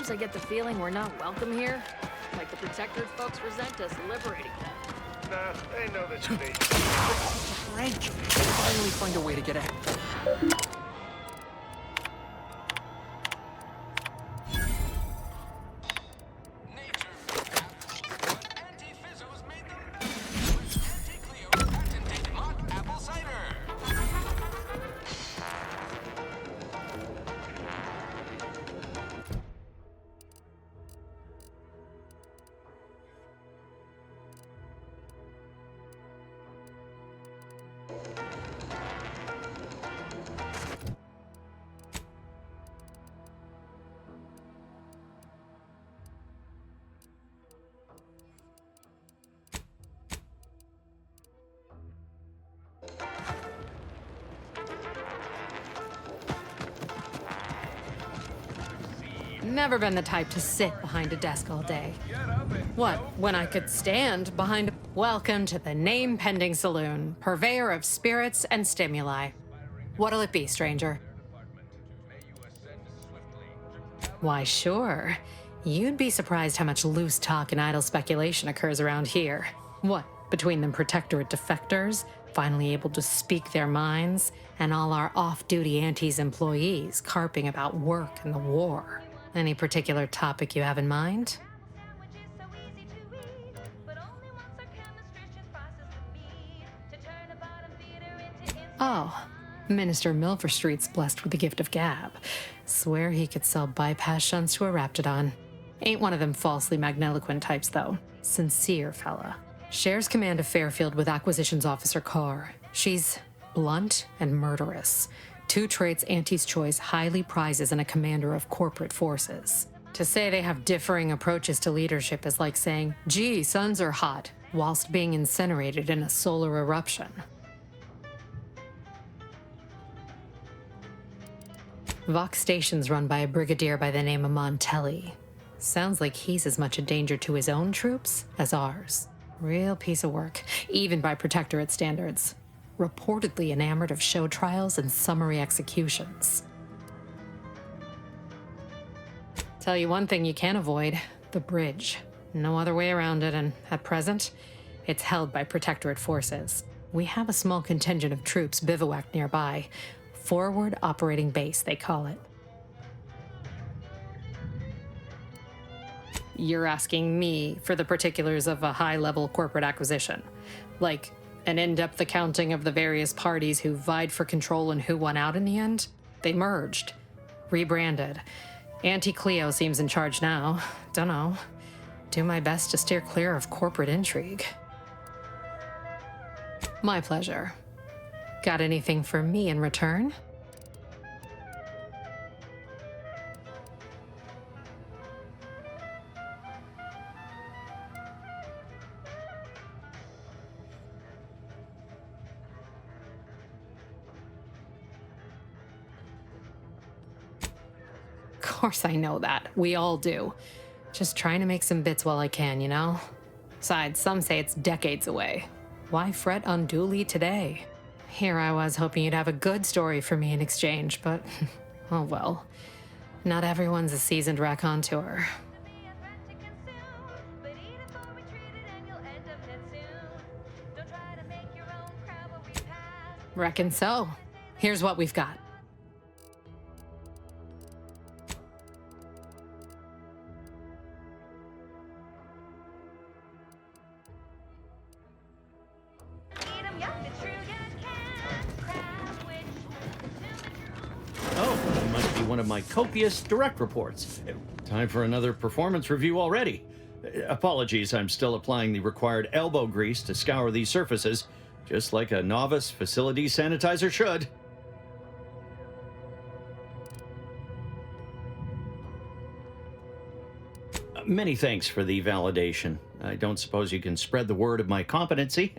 Sometimes I get the feeling we're not welcome here. Like the Protectorate folks resent us liberating them. Nah, they know this state. Frank, finally find a way to get out. Never been the type to sit behind a desk all day. What, when I could stand behind... Welcome to the name-pending saloon, purveyor of spirits and stimuli. What'll it be, stranger? Why, sure. You'd be surprised how much loose talk and idle speculation occurs around here. What, between them Protectorate defectors, finally able to speak their minds, and all our off-duty Antes employees carping about work and the war. Any particular topic you have in mind? Oh, Minister Milverstreet's blessed with the gift of gab. Swear he could sell bypass shunts to a raptidon. Ain't one of them falsely magniloquent types, though. Sincere fella. Shares command of Fairfield with Acquisitions Officer Carr. She's blunt and murderous. Two traits Auntie's Choice highly prizes in a commander of corporate forces. To say they have differing approaches to leadership is like saying, gee, suns are hot, whilst being incinerated in a solar eruption. Vox Station's run by a brigadier by the name of Montelli. Sounds like he's as much a danger to his own troops as ours. Real piece of work, even by Protectorate standards. Reportedly enamored of show trials and summary executions. Tell you one thing you can't avoid, the bridge. No other way around it, and at present, it's held by Protectorate forces. We have a small contingent of troops bivouacked nearby. Forward Operating Base, they call it. You're asking me for the particulars of a high-level corporate acquisition. Like, an in-depth accounting of the various parties who vied for control and who won out in the end? They merged. Rebranded. Auntie Cleo seems in charge now. Dunno. Do my best to steer clear of corporate intrigue. My pleasure. Got anything for me in return? Of course I know that. We all do. Just trying to make some bits while I can, you know? Besides, some say it's decades away. Why fret unduly today? Here I was hoping you'd have a good story for me in exchange, but oh well. Not everyone's a seasoned raconteur. Reckon so. Here's what we've got. One of my copious direct reports. Time for another performance review already. Apologies, I'm still applying the required elbow grease to scour these surfaces, just like a novice facility sanitizer should. Many thanks for the validation. I don't suppose you can spread the word of my competency.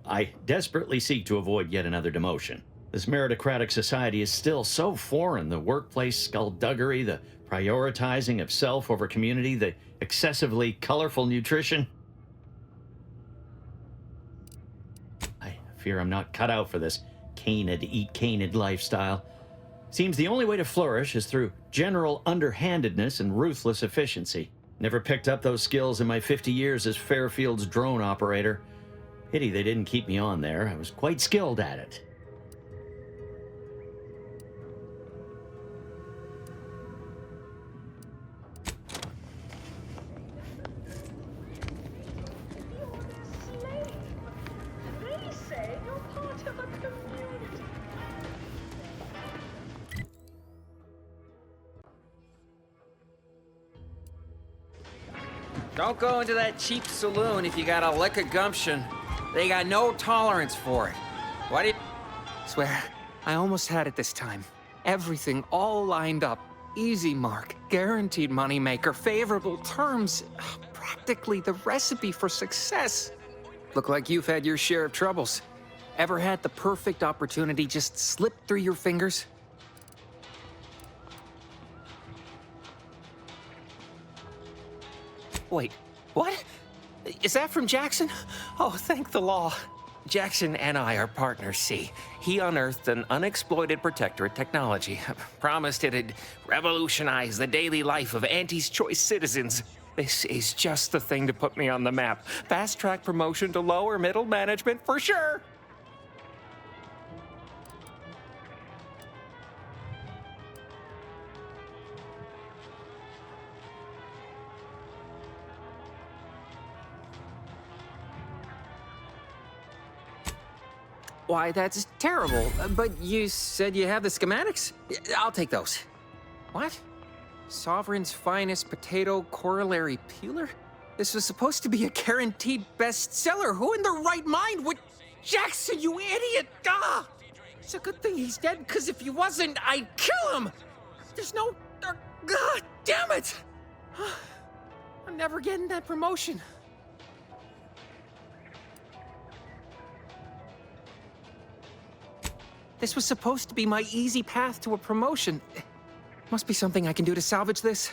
I desperately seek to avoid yet another demotion. This meritocratic society is still so foreign. The workplace skullduggery, the prioritizing of self over community, the excessively colorful nutrition. I fear I'm not cut out for this canid, eat canid lifestyle. Seems the only way to flourish is through general underhandedness and ruthless efficiency. Never picked up those skills in my 50 years as Fairfield's drone operator. Pity they didn't keep me on there. I was quite skilled at it. They say you're part of a community. Don't go into that cheap saloon if you got a lick of gumption. They got no tolerance for it. What did... Swear, I almost had it this time. Everything all lined up. Easy mark, guaranteed moneymaker, favorable terms. Practically the recipe for success. Look like you've had your share of troubles. Ever had the perfect opportunity just slip through your fingers? Wait, what? Is that from Jackson? Oh, thank the law. Jackson and I are partners, see. He unearthed an unexploited protectorate technology. Promised it'd revolutionize the daily life of Auntie's Choice citizens. This is just the thing to put me on the map. Fast-track promotion to lower middle management for sure. Why, that's terrible. But you said you have the schematics? I'll take those. What? Sovereign's finest potato corollary peeler? This was supposed to be a guaranteed bestseller. Who in their right mind would... Jackson, you idiot! Ah! It's a good thing he's dead, because if he wasn't, I'd kill him! There's no... God damn it! I'm never getting that promotion. This was supposed to be my easy path to a promotion. Must be something I can do to salvage this.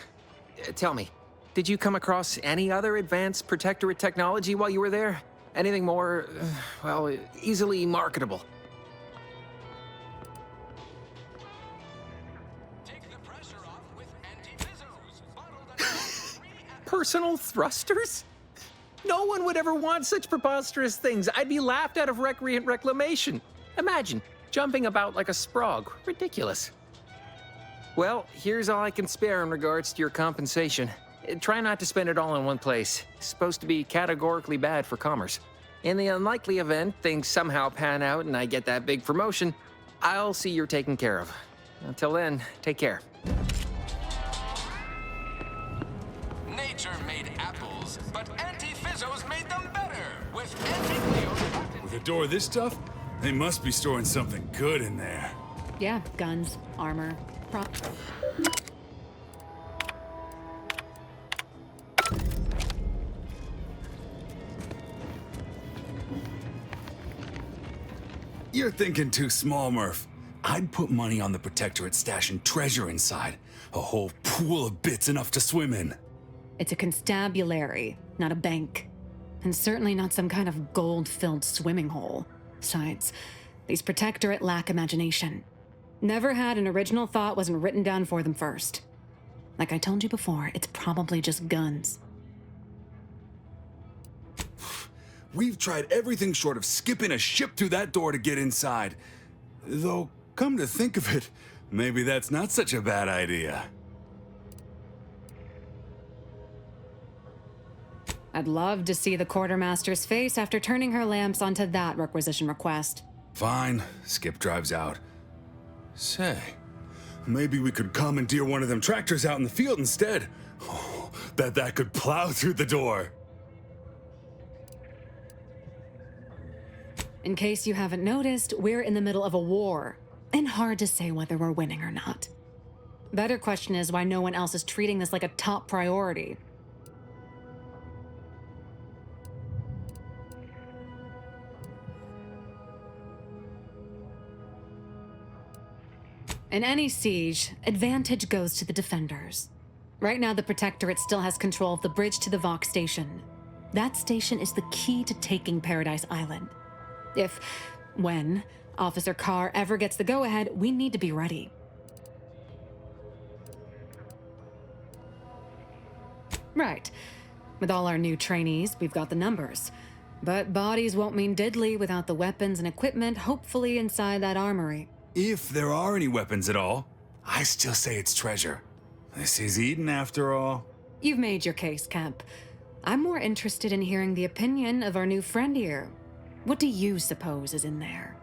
Tell me, did you come across any other advanced protectorate technology while you were there? Anything more, well, easily marketable? Take the pressure off with anti-fizzos. Bottled up Personal thrusters? No one would ever want such preposterous things. I'd be laughed out of recreant reclamation. Imagine, jumping about like a sprog. Ridiculous. Well, here's all I can spare in regards to your compensation. Try not to spend it all in one place. It's supposed to be categorically bad for commerce. In the unlikely event things somehow pan out and I get that big promotion, I'll see you're taken care of. Until then, take care. Nature made apples, but anti-fizzos made them better. With anti-Cleo's With a door this tough, they must be storing something good in there. Yeah, guns, armor, prop. You're thinking too small, Murph. I'd put money on the Protectorate stashing treasure inside. A whole pool of bits enough to swim in. It's a constabulary, not a bank. And certainly not some kind of gold-filled swimming hole. Besides, these Protectorate lack imagination. Never had an original thought wasn't written down for them first. Like I told you before, it's probably just guns. We've tried everything short of skipping a ship through that door to get inside. Though, come to think of it, maybe that's not such a bad idea. I'd love to see the quartermaster's face after turning her lamps onto that requisition request. Fine, Skip drives out. Say, maybe we could commandeer one of them tractors out in the field instead. Oh, bet that could plow through the door. In case you haven't noticed, we're in the middle of a war, and hard to say whether we're winning or not. Better question is why no one else is treating this like a top priority. In any siege, advantage goes to the defenders. Right now, the Protectorate still has control of the bridge to the Vox station. That station is the key to taking Paradise Island. When Officer Carr ever gets the go-ahead, we need to be ready. right. With all our new trainees, we've got the numbers. But bodies won't mean diddly without the weapons and equipment hopefully inside that armory. If there are any weapons at all, I still say it's treasure. This is Eden after all. You've made your case, Cap. I'm more interested in hearing the opinion of our new friend here. What do you suppose is in there?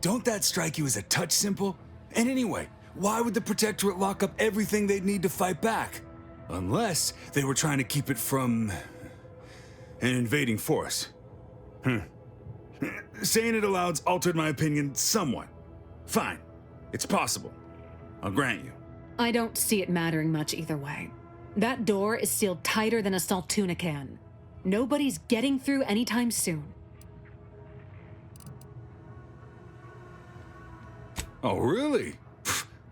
Don't that strike you as a touch simple? And anyway, why would the Protectorate lock up everything they'd need to fight back? Unless they were trying to keep it from an invading force. Saying it aloud's altered my opinion somewhat. Fine. It's possible. I'll grant you. I don't see it mattering much either way. That door is sealed tighter than a salt tuna can. Nobody's getting through anytime soon. Oh, really?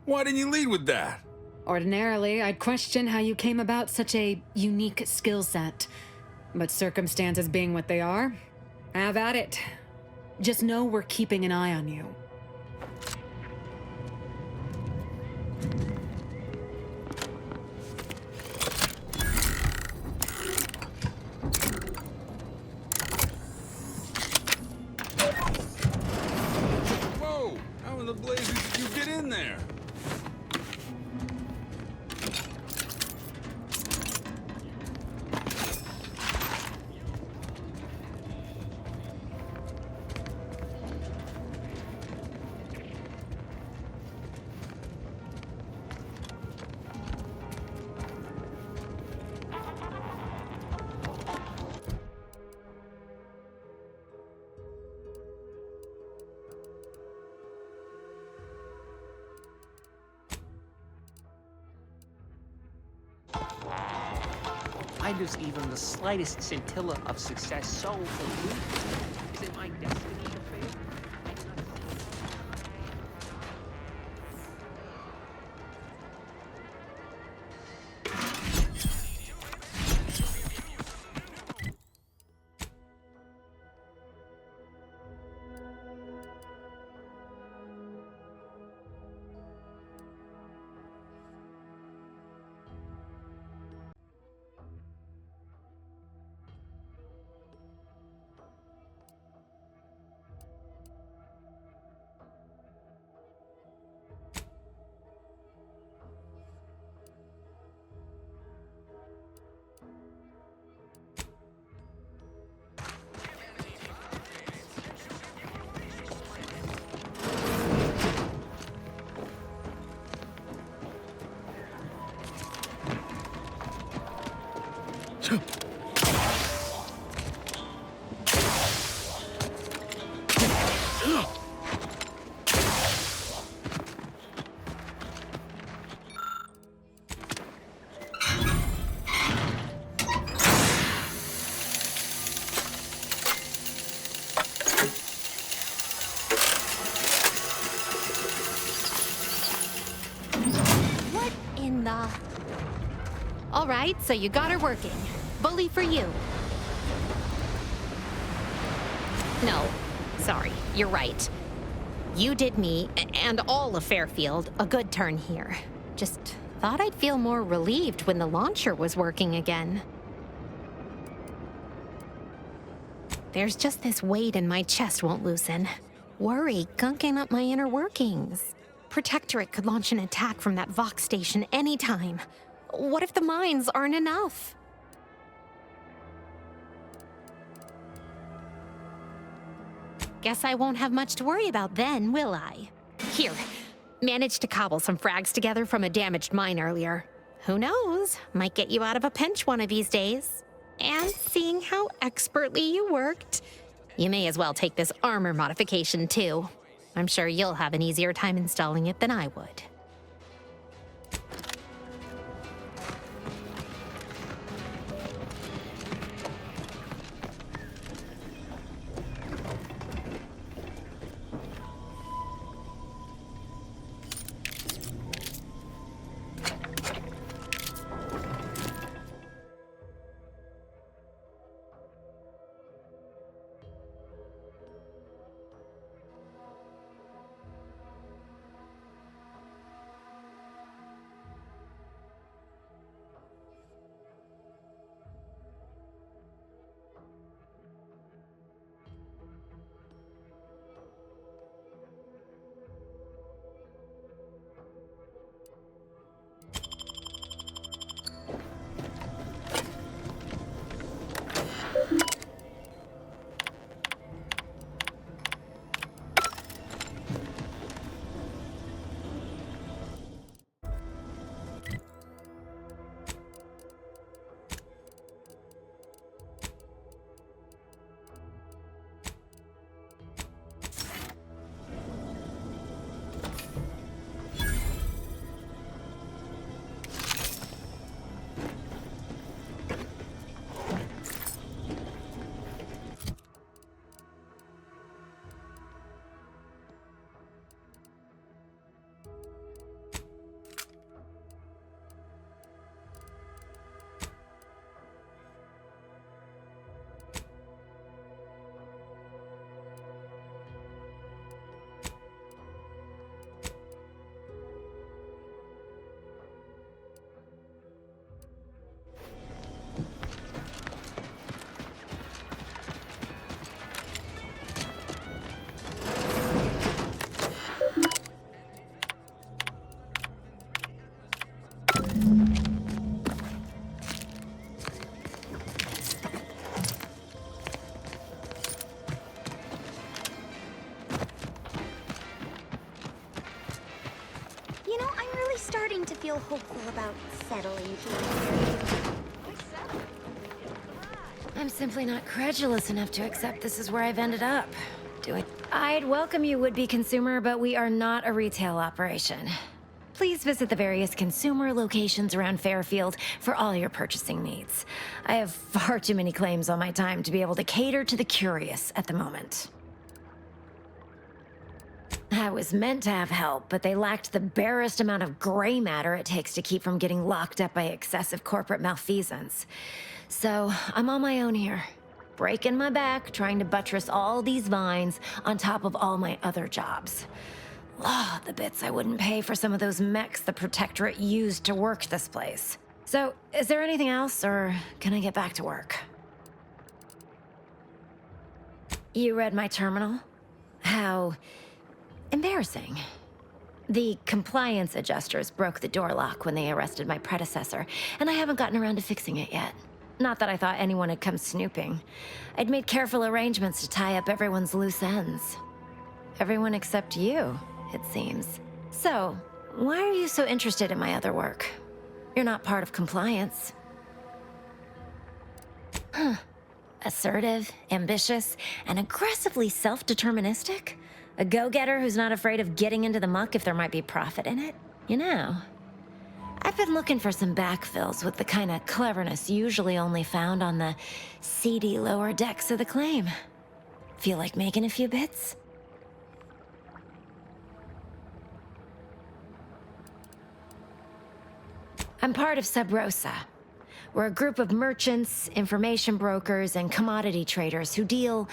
Why didn't you lead with that? Ordinarily, I'd question how you came about such a unique skill set. But circumstances being what they are, have at it. Just know we're keeping an eye on you. Whoa! How in the blazes did you get in there? Why does even the slightest scintilla of success so elude? Is it my destiny to fail? What in the... All right, so you got her working. Bully for you. No, sorry, you're right. You did me, and all of Fairfield, a good turn here. Just thought I'd feel more relieved when the launcher was working again. There's just this weight in my chest won't loosen. Worry gunking up my inner workings. Protectorate could launch an attack from that Vox station anytime. What if the mines aren't enough? Guess I won't have much to worry about then, will I? Here, managed to cobble some frags together from a damaged mine earlier. Who knows? Might get you out of a pinch one of these days. And seeing how expertly you worked, you may as well take this armor modification too. I'm sure you'll have an easier time installing it than I would. hopeful about settling here. I'm simply not credulous enough to accept this is where I've ended up. I'd welcome you, would-be consumer, but we are not a retail operation. Please visit the various consumer locations around Fairfield for all your purchasing needs. I have far too many claims on my time to be able to cater to the curious at the moment. I was meant to have help, but they lacked the barest amount of gray matter it takes to keep from getting locked up by excessive corporate malfeasance. So, I'm on my own here, breaking my back, trying to buttress all these vines on top of all my other jobs. Oh, the bits I wouldn't pay for some of those mechs the Protectorate used to work this place. So, is there anything else, or can I get back to work? You read my terminal? How embarrassing. The compliance adjusters broke the door lock when they arrested my predecessor, and I haven't gotten around to fixing it yet. Not that I thought anyone had come snooping. I'd made careful arrangements to tie up everyone's loose ends. Everyone except you, it seems. So, why are you so interested in my other work? You're not part of compliance. Huh. Assertive, ambitious, and aggressively self-deterministic? A go-getter who's not afraid of getting into the muck if there might be profit in it? You know, I've been looking for some backfills with the kind of cleverness usually only found on the seedy lower decks of the claim. Feel like making a few bits? I'm part of Sub Rosa. We're a group of merchants, information brokers, and commodity traders who deal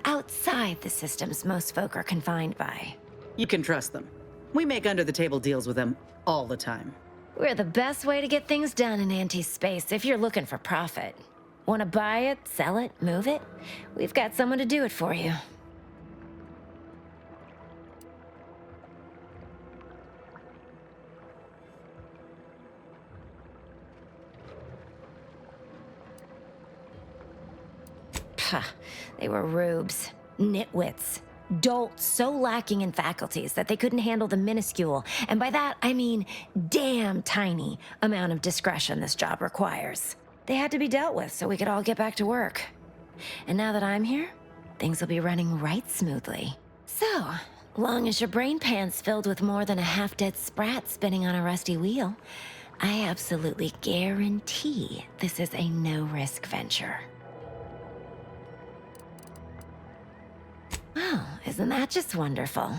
outside the systems most folk are confined by. You can trust them. We make under-the-table deals with them all the time. We're the best way to get things done in anti-space if you're looking for profit. Want to buy it, sell it, move it? We've got someone to do it for you. They were rubes, nitwits, dolts so lacking in faculties that they couldn't handle the minuscule, and by that I mean damn tiny, amount of discretion this job requires. They had to be dealt with so we could all get back to work. And now that I'm here, things will be running right smoothly. So, long as your brain pan's filled with more than a half-dead sprat spinning on a rusty wheel, I absolutely guarantee this is a no-risk venture. Oh, isn't that just wonderful?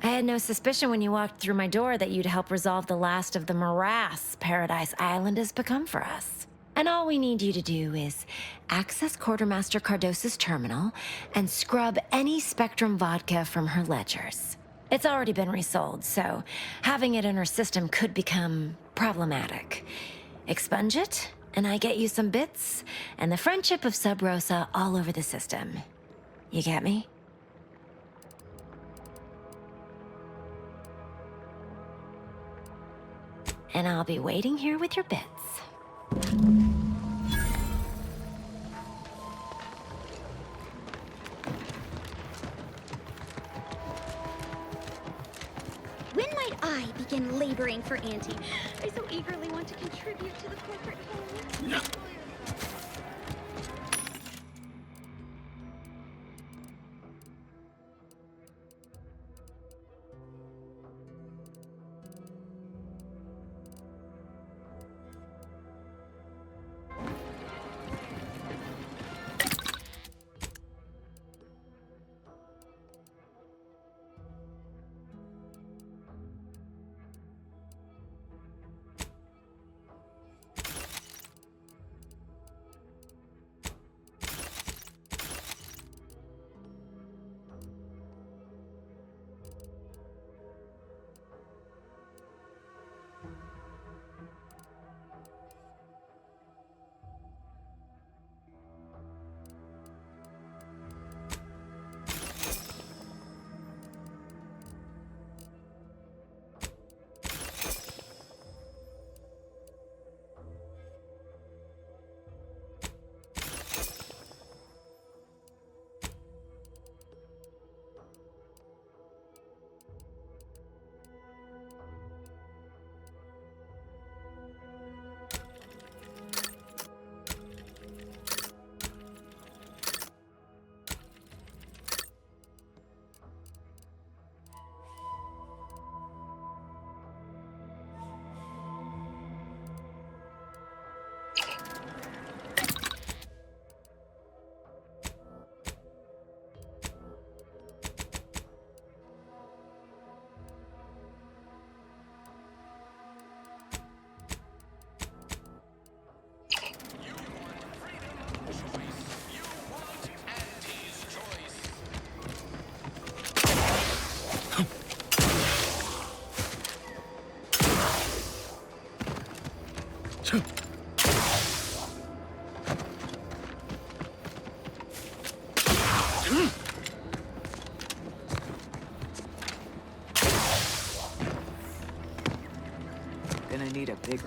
I had no suspicion when you walked through my door that you'd help resolve the last of the morass Paradise Island has become for us. And all we need you to do is access Quartermaster Cardos's terminal and scrub any Spectrum vodka from her ledgers. It's already been resold, so having it in her system could become problematic. Expunge it, and I get you some bits, and the friendship of Sub Rosa all over the system. You get me? And I'll be waiting here with your bits. When might I begin laboring for Auntie? I so eagerly want to contribute to the corporate whole.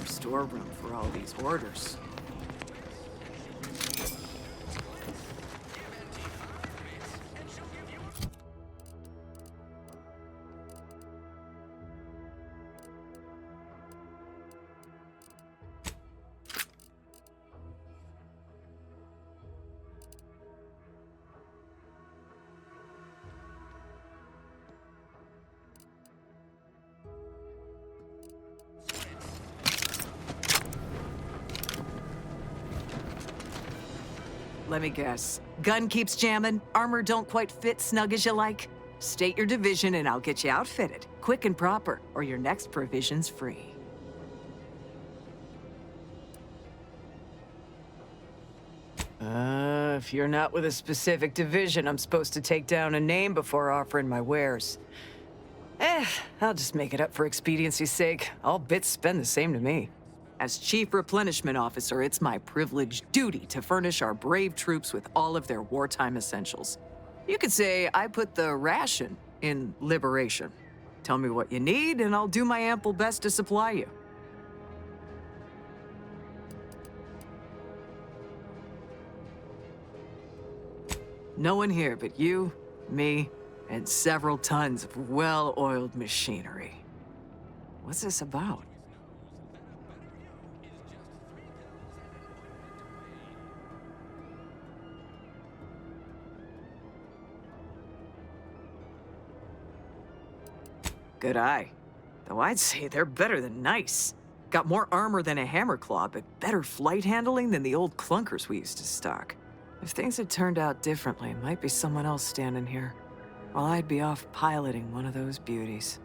proper storeroom for all these orders. Let me guess. Gun keeps jamming, armor don't quite fit snug as you like? State your division and I'll get you outfitted, quick and proper, or your next provision's free. If you're not with a specific division, I'm supposed to take down a name before offering my wares. I'll just make it up for expediency's sake. All bits spend the same to me. As Chief Replenishment Officer, it's my privileged duty to furnish our brave troops with all of their wartime essentials. You could say I put the ration in liberation. Tell me what you need, and I'll do my ample best to supply you. No one here but you, me, and several tons of well-oiled machinery. What's this about? Good eye. Though I'd say they're better than nice. Got more armor than a hammerclaw, but better flight handling than the old clunkers we used to stock. If things had turned out differently, it might be someone else standing here, while I'd be off piloting one of those beauties.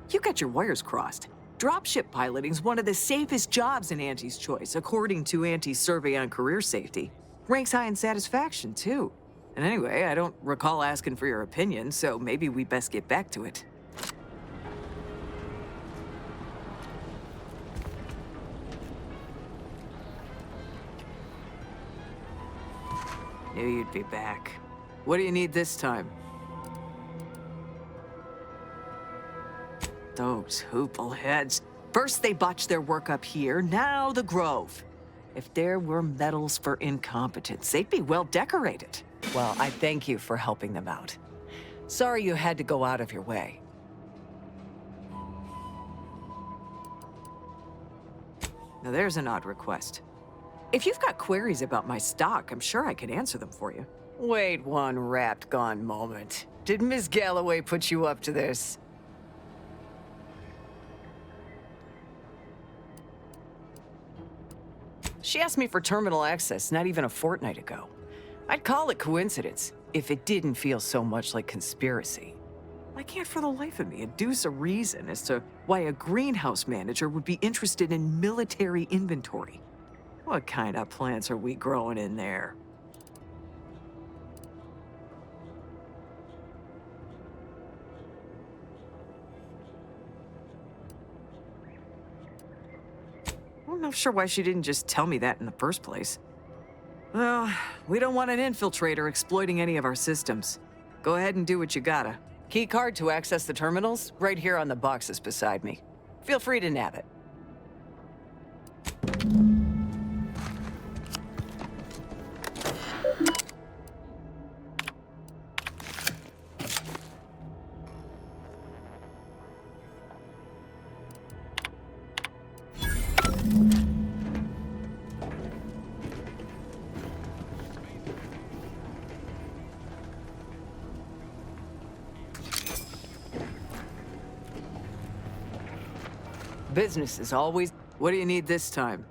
You got your wires crossed. Dropship piloting's one of the safest jobs in Auntie's Choice, according to Auntie's survey on career safety. Ranks high in satisfaction, too. And anyway, I don't recall asking for your opinion, so maybe we best get back to it. Knew you'd be back. What do you need this time? Those hoople heads. First they botched their work up here, now the Grove. If there were medals for incompetence, they'd be well decorated. Well, I thank you for helping them out. Sorry you had to go out of your way. Now there's an odd request. If you've got queries about my stock, I'm sure I could answer them for you. Wait one rapt gone moment. Did Miss Galloway put you up to this? She asked me for terminal access not even a fortnight ago. I'd call it coincidence if it didn't feel so much like conspiracy. I can't for the life of me adduce a reason as to why a greenhouse manager would be interested in military inventory. What kind of plants are we growing in there? I'm not sure why she didn't just tell me that in the first place. Well, we don't want an infiltrator exploiting any of our systems. Go ahead and do what you gotta. Key card to access the terminals, right here on the boxes beside me. Feel free to nab it. Business is always... What do you need this time?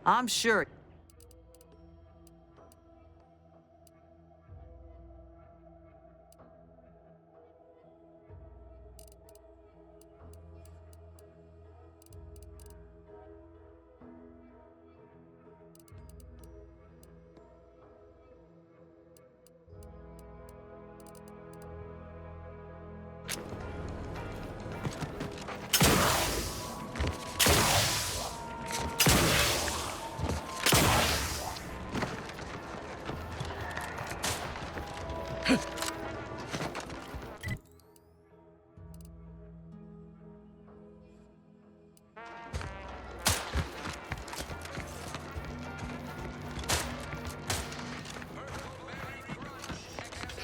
I'm sure...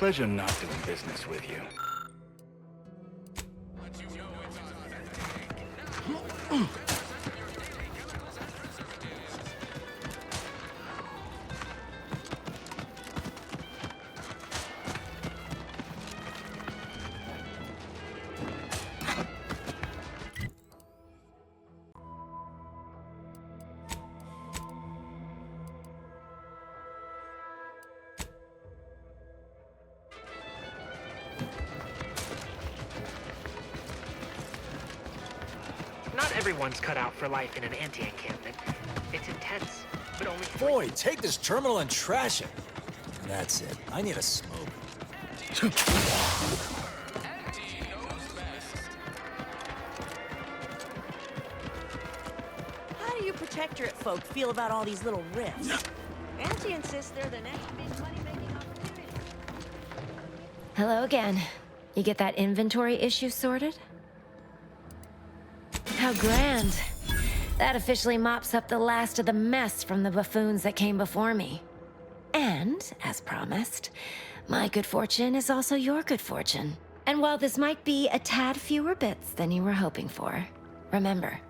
Pleasure not doing business with you. Not everyone's cut out for life in an anti-encampment. It's intense, but only... Boy, take this terminal and trash it. That's it. I need a smoke. How do you Protectorate folk feel about all these little rifts? Auntie insists they're the next big money-making opportunity. Hello again. You get that inventory issue sorted? How grand. That officially mops up the last of the mess from the buffoons that came before me. And, as promised, my good fortune is also your good fortune. And while this might be a tad fewer bits than you were hoping for, remember,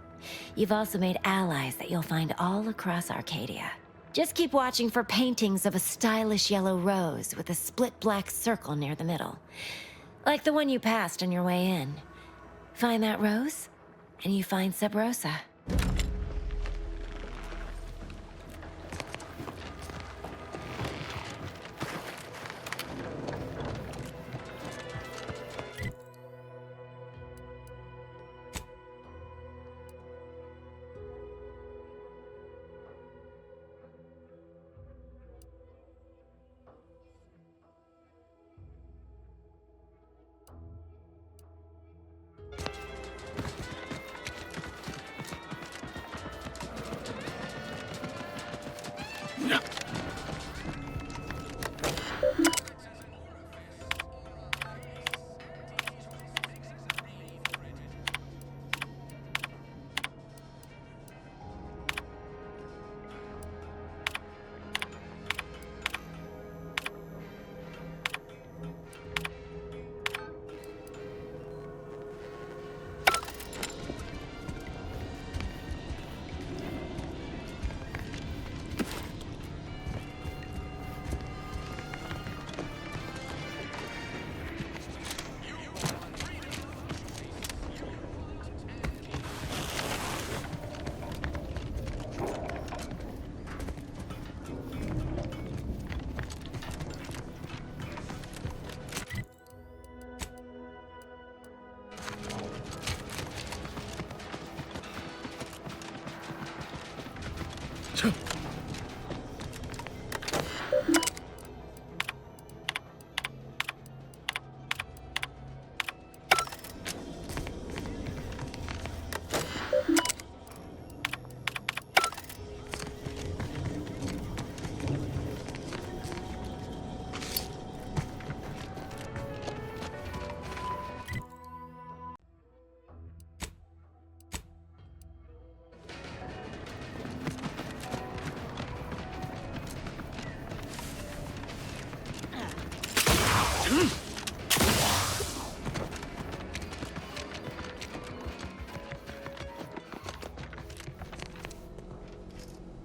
you've also made allies that you'll find all across Arcadia. Just keep watching for paintings of a stylish yellow rose with a split black circle near the middle. Like the one you passed on your way in. Find that rose, and you find Sub Rosa.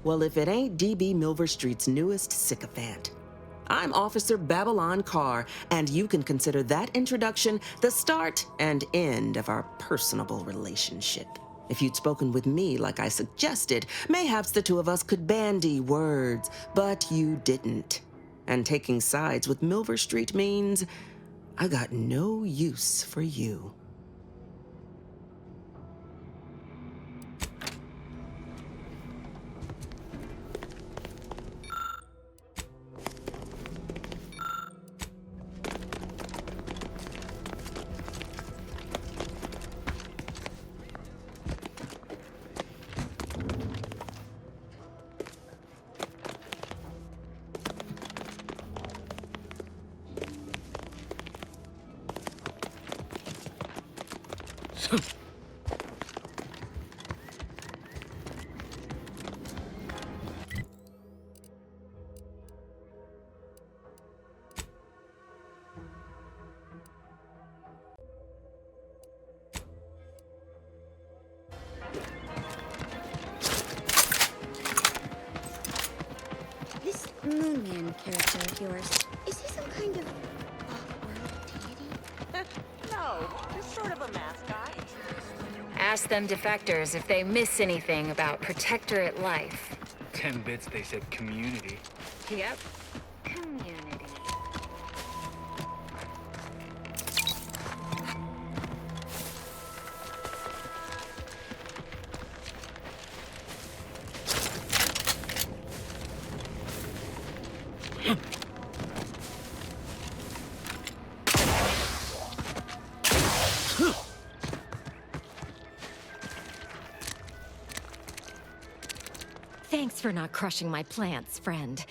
Well, if it ain't DB Milver Street's newest sycophant. I'm Officer Babylon Carr, and you can consider that introduction the start and end of our personable relationship. If you'd spoken with me like I suggested, mayhaps the two of us could bandy words, but you didn't. And taking sides with Milver Street means I got no use for you. new character of yours. Is he some kind of off-world deity? No, just sort of a mascot. Ask them defectors if they miss anything about Protectorate life. 10 bits, they said community. Yep. Community. Thanks for not crushing my plants, friend.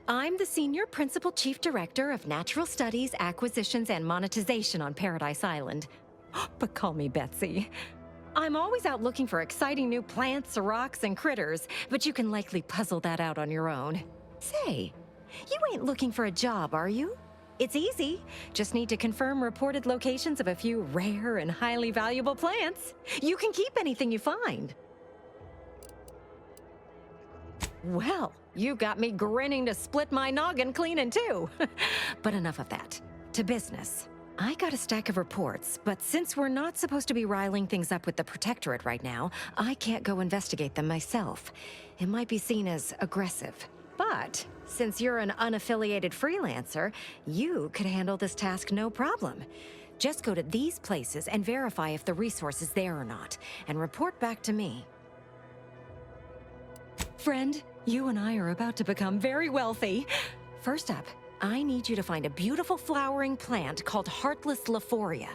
I'm the Senior Principal Chief Director of Natural Studies, Acquisitions, and Monetization on Paradise Island. But call me Betsy. I'm always out looking for exciting new plants, rocks, and critters, but you can likely puzzle that out on your own. Say, you ain't looking for a job, are you? It's easy. Just need to confirm reported locations of a few rare and highly valuable plants. You can keep anything you find. Well, you got me grinning to split my noggin clean in two. But enough of that. To business. I got a stack of reports, but since we're not supposed to be riling things up with the Protectorate right now, I can't go investigate them myself. It might be seen as aggressive. But since you're an unaffiliated freelancer, you could handle this task no problem. Just go to these places and verify if the resource is there or not, and report back to me. Friend, you and I are about to become very wealthy. First up, I need you to find a beautiful flowering plant called Heartless Lephoria.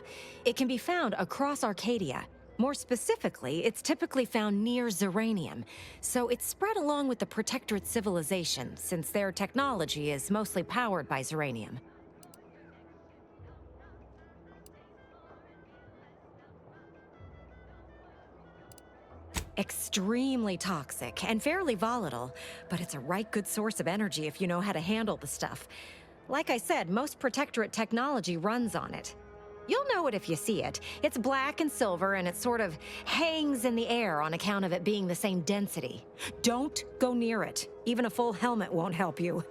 It can be found across Arcadia. More specifically, it's typically found near Zeranium, so it's spread along with the Protectorate civilization, since their technology is mostly powered by Zeranium. Extremely toxic and fairly volatile, but it's a right good source of energy if you know how to handle the stuff. Like I said, most Protectorate technology runs on it. You'll know it if you see it. It's black and silver, and it sort of hangs in the air on account of it being the same density. Don't go near it. Even a full helmet won't help you.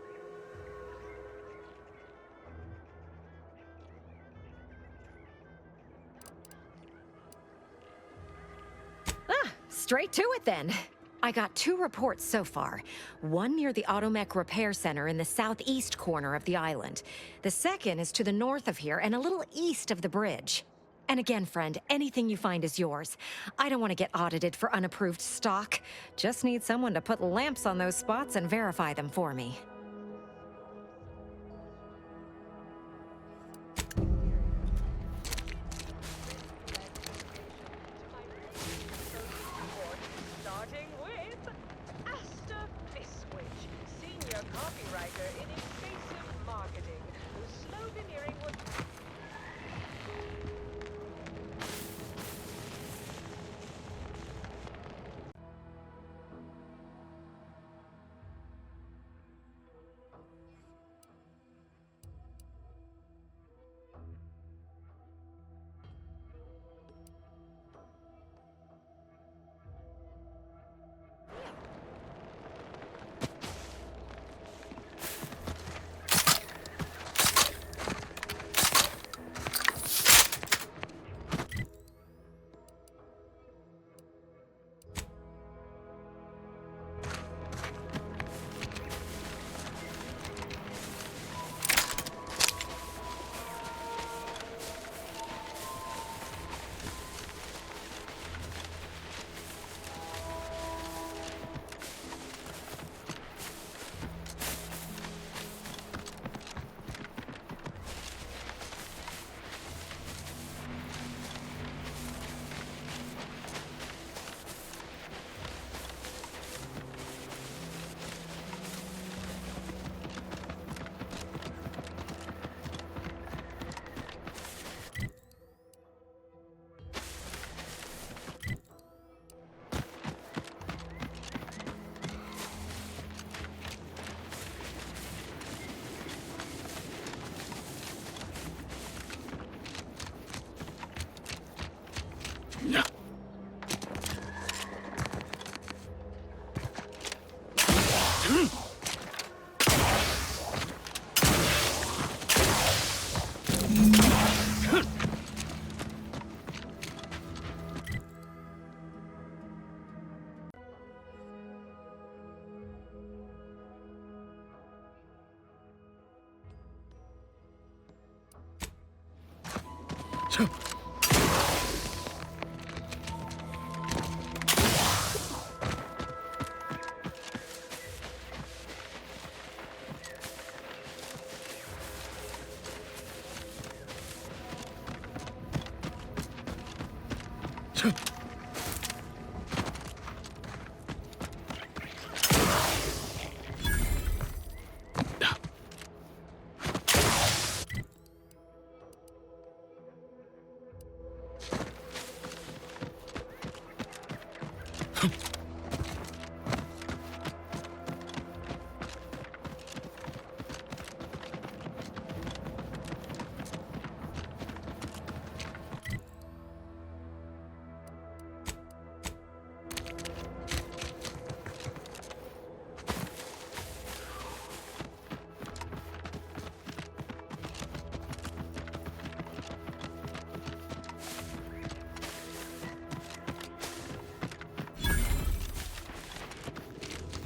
Straight to it then. I got 2 reports so far. One near the Automech Repair Center in the southeast corner of the island. The second is to the north of here and a little east of the bridge. And again, friend, anything you find is yours. I don't want to get audited for unapproved stock. Just need someone to put lamps on those spots and verify them for me. Starting with Asta Biswich, senior copywriter in invasive marketing, whose sloganeering would...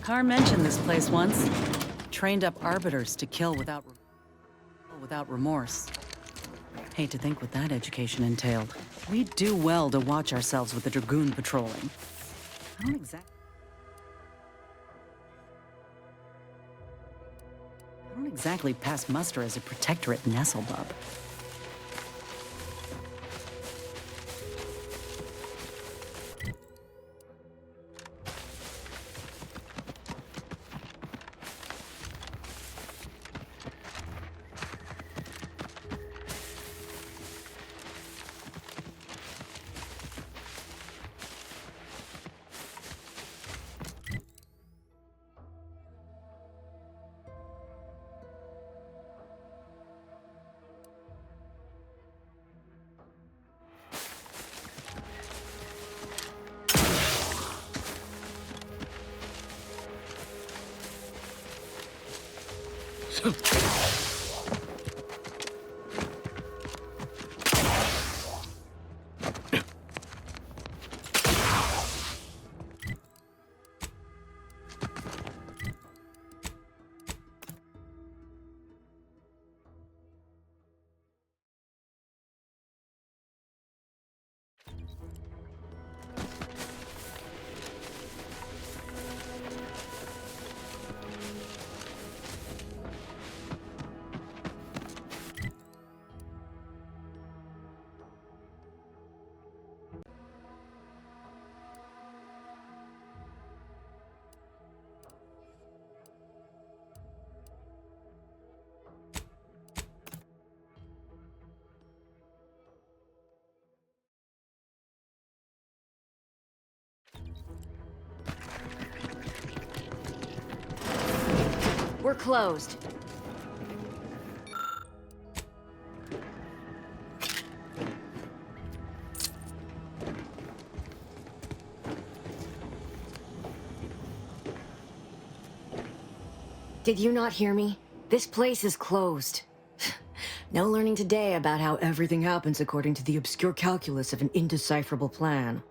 Carr mentioned this place once. Trained up arbiters to kill without remorse. Hate to think what that education entailed. We'd do well to watch ourselves with the Dragoon patrolling. I don't exactly pass muster as a Protectorate nestlebub. We're closed. Did you not hear me? This place is closed. No learning today about how everything happens according to the obscure calculus of an indecipherable plan.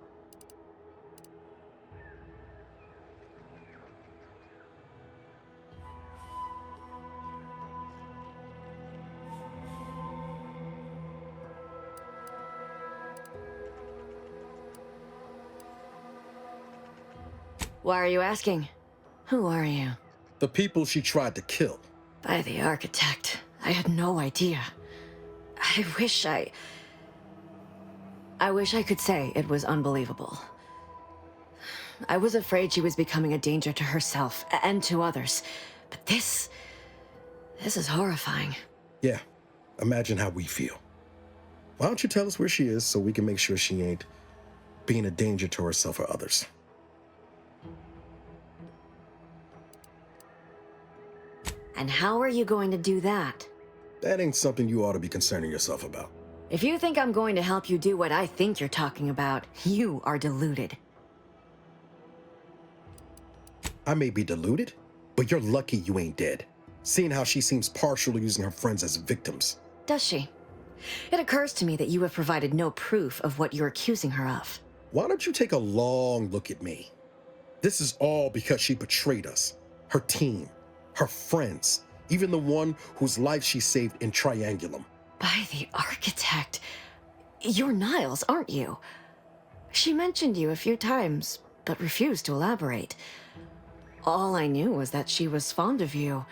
Why are you asking? Who are you? The people she tried to kill. By the architect. I had no idea. I wish I could say it was unbelievable. I was afraid she was becoming a danger to herself and to others. But this is horrifying. Yeah, imagine how we feel. Why don't you tell us where she is so we can make sure she ain't being a danger to herself or others? And how are you going to do that? That ain't something you ought to be concerning yourself about. If you think I'm going to help you do what I think you're talking about, you are deluded. I may be deluded, but you're lucky you ain't dead. Seeing how she seems partial to using her friends as victims. Does she? It occurs to me that you have provided no proof of what you're accusing her of. Why don't you take a long look at me? This is all because she betrayed us, her team, her friends, even the one whose life she saved in Triangulum. By the architect. You're Niles, aren't you? She mentioned you a few times, but refused to elaborate. All I knew was that she was fond of you,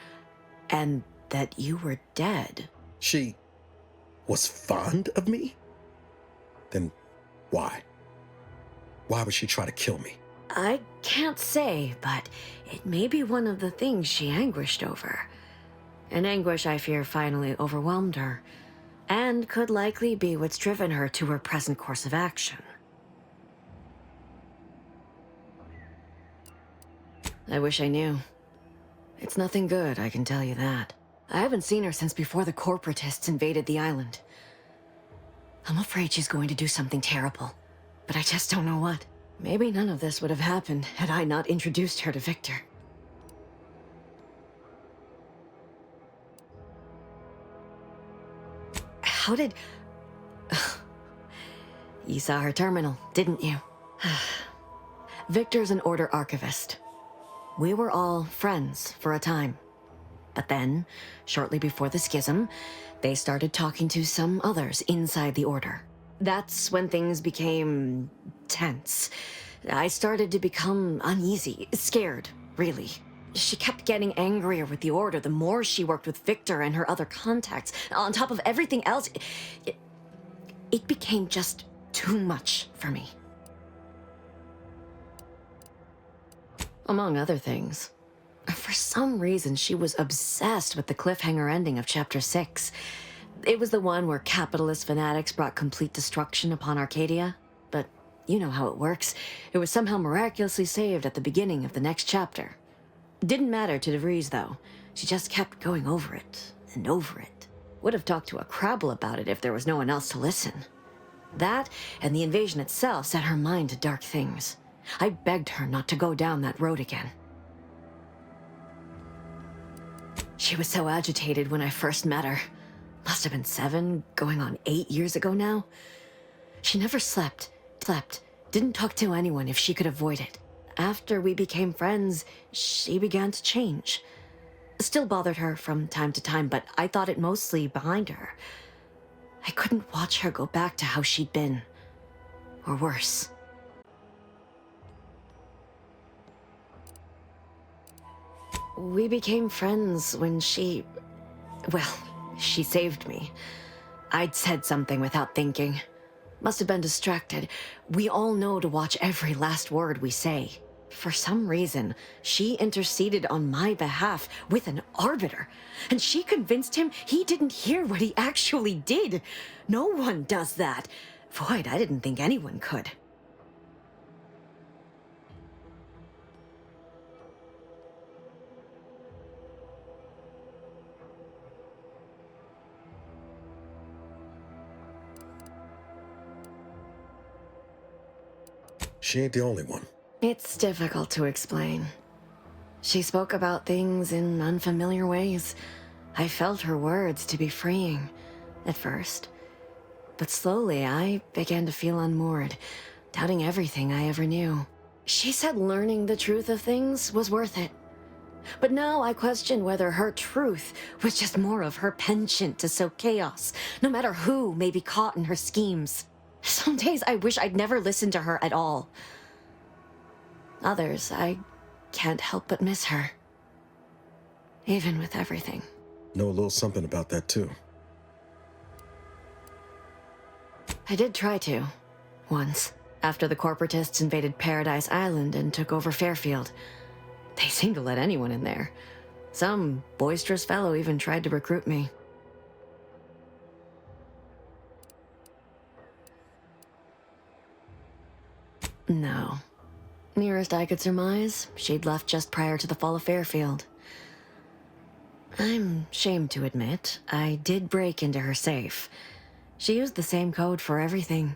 and that you were dead. She was fond of me? Then why? Why would she try to kill me? I can't say, but it may be one of the things she anguished over. An anguish I fear finally overwhelmed her, and could likely be what's driven her to her present course of action. I wish I knew. It's nothing good, I can tell you that. I haven't seen her since before the corporatists invaded the island. I'm afraid she's going to do something terrible, but I just don't know what. Maybe none of this would have happened had I not introduced her to Victor. How did... You saw her terminal, didn't you? Victor's an Order archivist. We were all friends for a time. But then, shortly before the schism, they started talking to some others inside the Order. That's when things became tense. I started to become uneasy, scared, really. She kept getting angrier with the Order the more she worked with Victor and her other contacts. On top of everything else, it became just too much for me. Among other things, for some reason she was obsessed with the cliffhanger ending of Chapter 6. It was the one where capitalist fanatics brought complete destruction upon Arcadia. But you know how it works. It was somehow miraculously saved at the beginning of the next chapter. Didn't matter to DeVries, though. She just kept going over it and over it. Would have talked to a Crabble about it if there was no one else to listen. That and the invasion itself set her mind to dark things. I begged her not to go down that road again. She was so agitated when I first met her. Must have been 7, going on 8 years ago now. She never slept, didn't talk to anyone if she could avoid it. After we became friends, she began to change. Still bothered her from time to time, but I thought it mostly behind her. I couldn't watch her go back to how she'd been. Or worse. We became friends when she saved me. I'd said something without thinking. Must have been distracted. We all know to watch every last word we say. For some reason, she interceded on my behalf with an arbiter, and she convinced him he didn't hear what he actually did. No one does that. Void, I didn't think anyone could. She ain't the only one. It's difficult to explain. She spoke about things in unfamiliar ways. I felt her words to be freeing, at first. But slowly, I began to feel unmoored, doubting everything I ever knew. She said learning the truth of things was worth it. But now I question whether her truth was just more of her penchant to sow chaos, no matter who may be caught in her schemes. Some days I wish I'd never listened to her at all. Others, I can't help but miss her. Even with everything. Know a little something about that, too. I did try to. Once. After the corporatists invaded Paradise Island and took over Fairfield. They seemed to let anyone in there. Some boisterous fellow even tried to recruit me. No. Nearest I could surmise, she'd left just prior to the fall of Fairfield. I'm ashamed to admit, I did break into her safe. She used the same code for everything.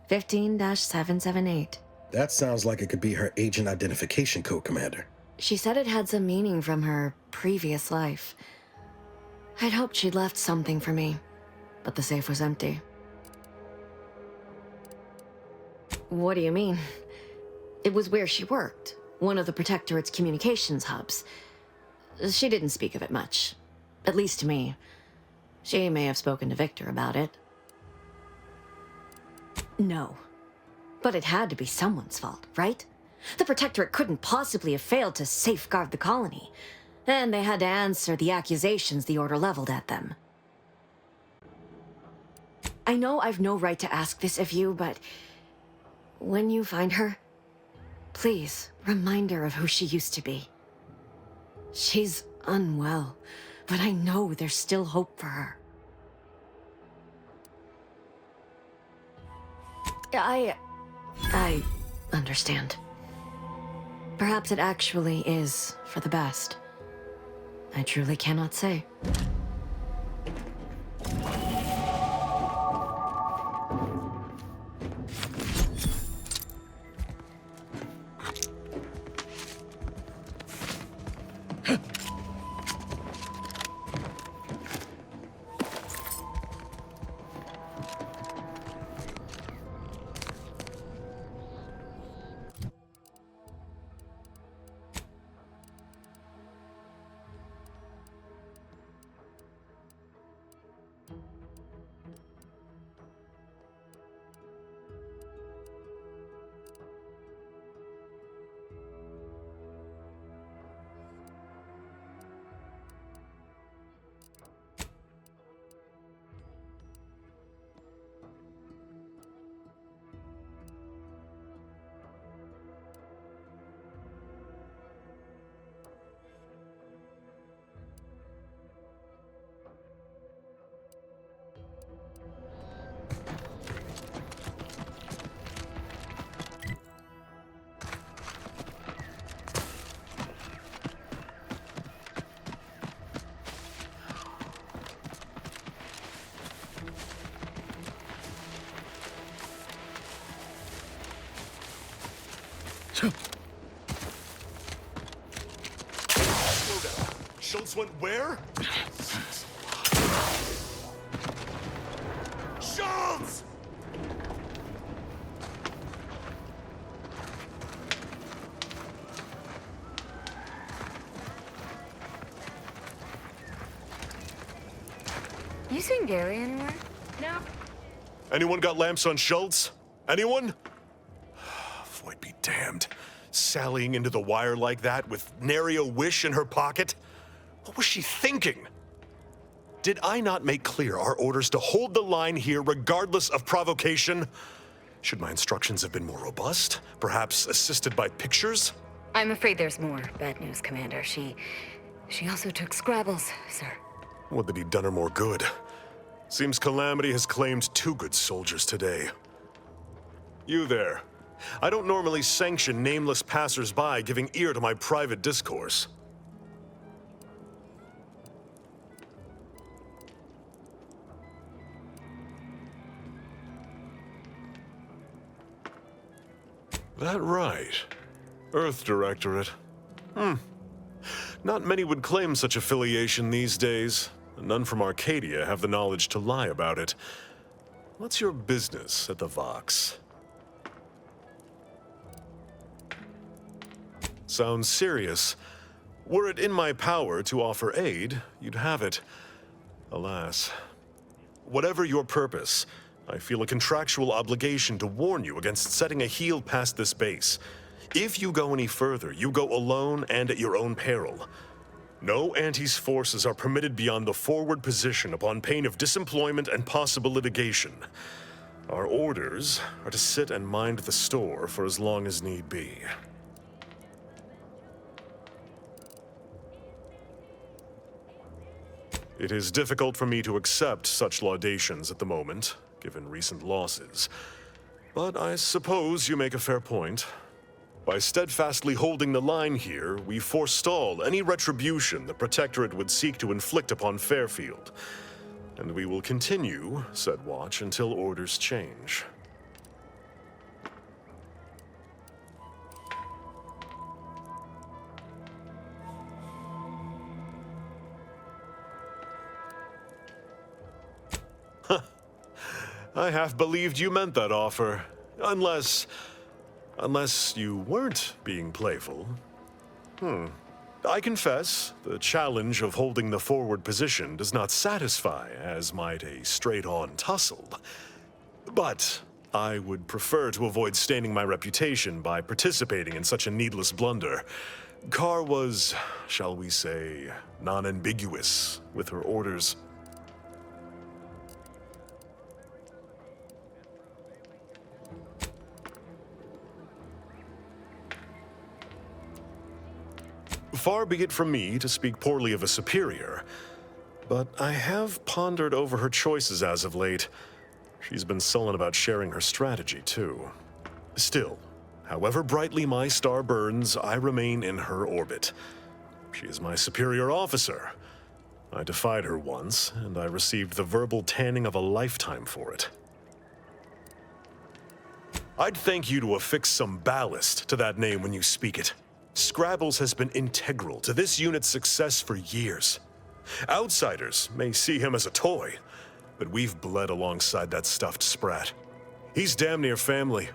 15-778. That sounds like it could be her agent identification code, Commander. She said it had some meaning from her previous life. I'd hoped she'd left something for me, but the safe was empty. What do you mean? It was where she worked, one of the Protectorate's communications hubs. She didn't speak of it much, at least to me. She may have spoken to Victor about it. No. But it had to be someone's fault, right? The Protectorate couldn't possibly have failed to safeguard the colony. And they had to answer the accusations the Order leveled at them. I know I've no right to ask this of you, but when you find her, please remind her of who she used to be. She's unwell, but I know there's still hope for her. I understand. Perhaps it actually is for the best. I truly cannot say. Schultz went where? Schultz! You seen Gary anywhere? No. Anyone got lamps on Schultz? Anyone? Void be damned. Sallying into the wire like that with nary a wish in her pocket? What was she thinking? Did I not make clear our orders to hold the line here regardless of provocation? Should my instructions have been more robust? Perhaps assisted by pictures? I'm afraid there's more bad news, Commander. She also took Scrabbles, sir. Would that he'd done her more good. Seems Calamity has claimed 2 good soldiers today. You there. I don't normally sanction nameless passers-by giving ear to my private discourse. That right. Earth Directorate. Not many would claim such affiliation these days. None from Arcadia have the knowledge to lie about it. What's your business at the Vox? Sounds serious. Were it in my power to offer aid, you'd have it. Alas. Whatever your purpose, I feel a contractual obligation to warn you against setting a heel past this base. If you go any further, you go alone and at your own peril. No Anti's forces are permitted beyond the forward position upon pain of disemployment and possible litigation. Our orders are to sit and mind the store for as long as need be. It is difficult for me to accept such laudations at the moment, given recent losses. But I suppose you make a fair point. By steadfastly holding the line here, we forestall any retribution the Protectorate would seek to inflict upon Fairfield. And we will continue said watch until orders change. I half believed you meant that offer. Unless you weren't being playful. I confess, the challenge of holding the forward position does not satisfy as might a straight-on tussle. But I would prefer to avoid staining my reputation by participating in such a needless blunder. Carr was, shall we say, non-ambiguous with her orders. Far be it from me to speak poorly of a superior, but I have pondered over her choices as of late. She's been sullen about sharing her strategy, too. Still, however brightly my star burns, I remain in her orbit. She is my superior officer. I defied her once, and I received the verbal tanning of a lifetime for it. I'd thank you to affix some ballast to that name when you speak it. Scrabbles has been integral to this unit's success for years. Outsiders may see him as a toy, but we've bled alongside that stuffed sprat. He's damn near family.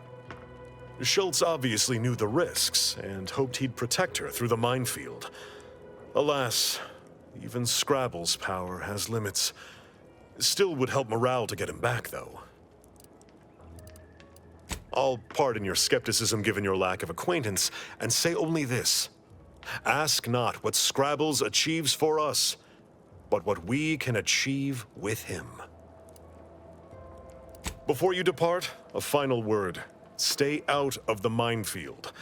Schultz obviously knew the risks and hoped he'd protect her through the minefield. Alas, even Scrabble's power has limits. Still would help morale to get him back, though. I'll pardon your skepticism given your lack of acquaintance, and say only this. Ask not what Scrabbles achieves for us, but what we can achieve with him. Before you depart, a final word. Stay out of the minefield.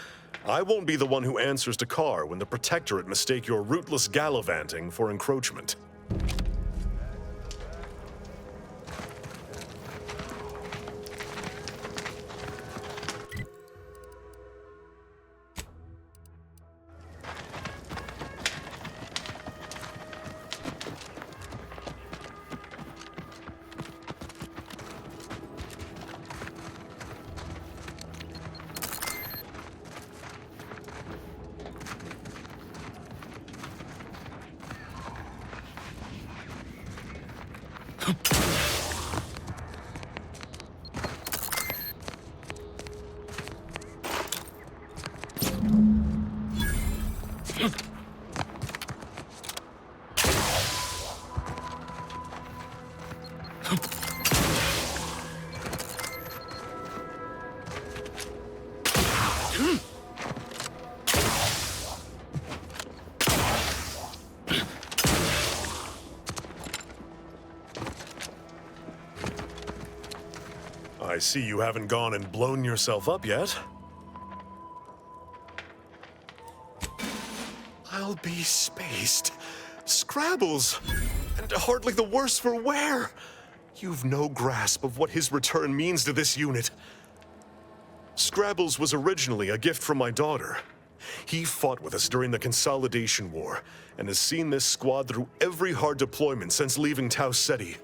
I won't be the one who answers to Carr when the Protectorate mistake your rootless gallivanting for encroachment. I see you haven't gone and blown yourself up yet. I'll be spaced. Scrabbles! And hardly the worse for wear! You've no grasp of what his return means to this unit. Scrabbles was originally a gift from my daughter. He fought with us during the Consolidation War, and has seen this squad through every hard deployment since leaving Tau Ceti.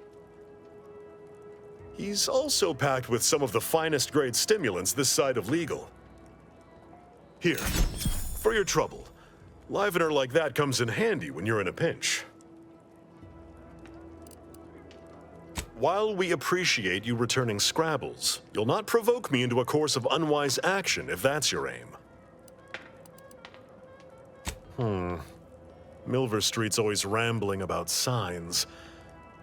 He's also packed with some of the finest grade stimulants this side of legal. Here, for your trouble. Livener like that comes in handy when you're in a pinch. While we appreciate you returning Scrabbles, you'll not provoke me into a course of unwise action if that's your aim. Milver Street's always rambling about signs.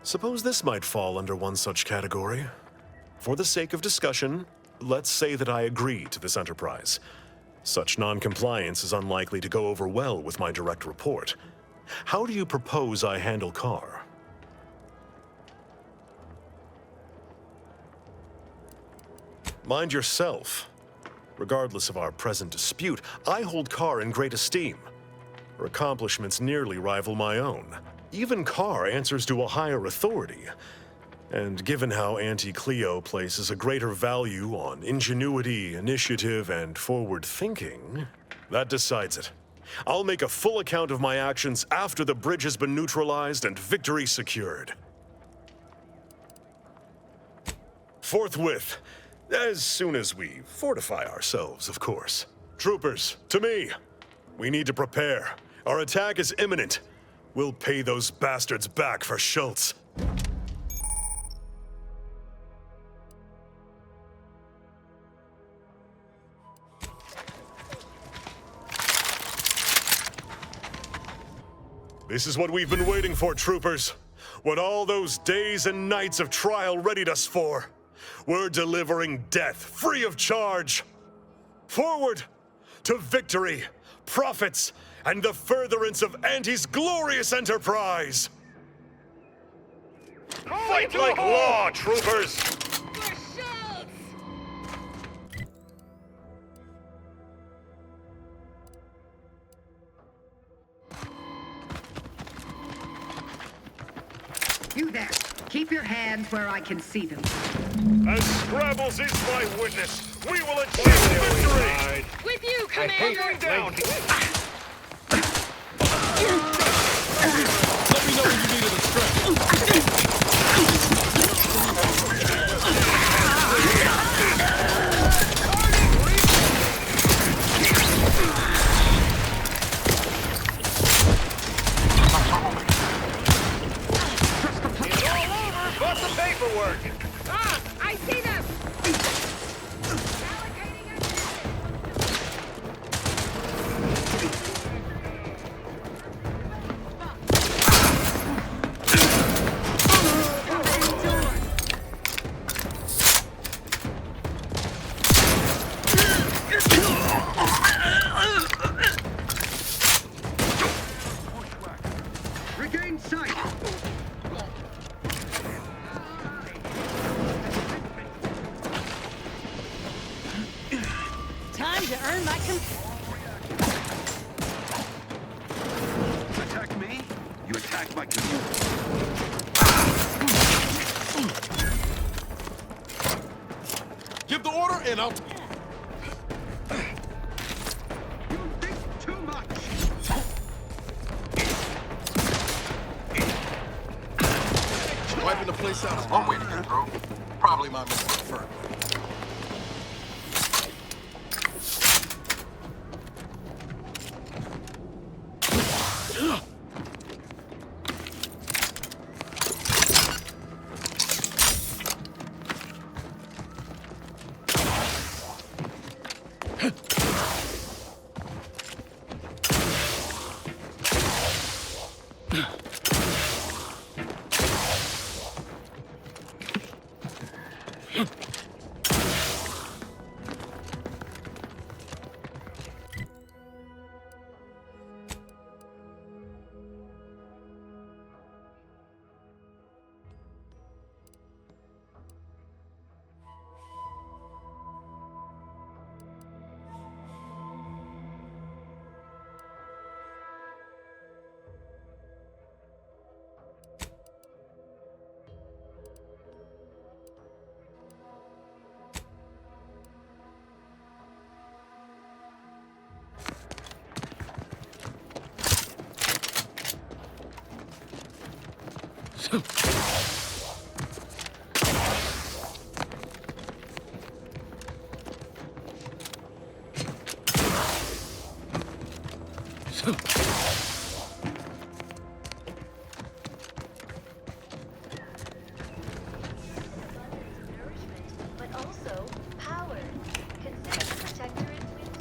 Suppose this might fall under one such category. For the sake of discussion, let's say that I agree to this enterprise. Such non-compliance is unlikely to go over well with my direct report. How do you propose I handle Carr? Mind yourself. Regardless of our present dispute, I hold Carr in great esteem. Her accomplishments nearly rival my own. Even Carr answers to a higher authority. And given how Auntie Cleo places a greater value on ingenuity, initiative, and forward thinking, that decides it. I'll make a full account of my actions after the bridge has been neutralized and victory secured. Forthwith, as soon as we fortify ourselves, of course. Troopers, to me! We need to prepare. Our attack is imminent. We'll pay those bastards back for Schultz. This is what we've been waiting for, troopers. What all those days and nights of trial readied us for. We're delivering death free of charge. Forward to victory, profits, and the furtherance of Anti's glorious enterprise. Fight like law, troopers! You there. Keep your hands where I can see them. As Scrabbles is my witness, we will achieve victory! With you, Commander! Going down! Let me know when you need a stretch. It's all over but the paperwork! Ah! I see them! Regain sight. Time to earn my Attack me, you attack my community. Give the order and I'll... You think too much. Wiping the place out is one way to get through. Probably my most preferred. But also power. Consider the protectorate wind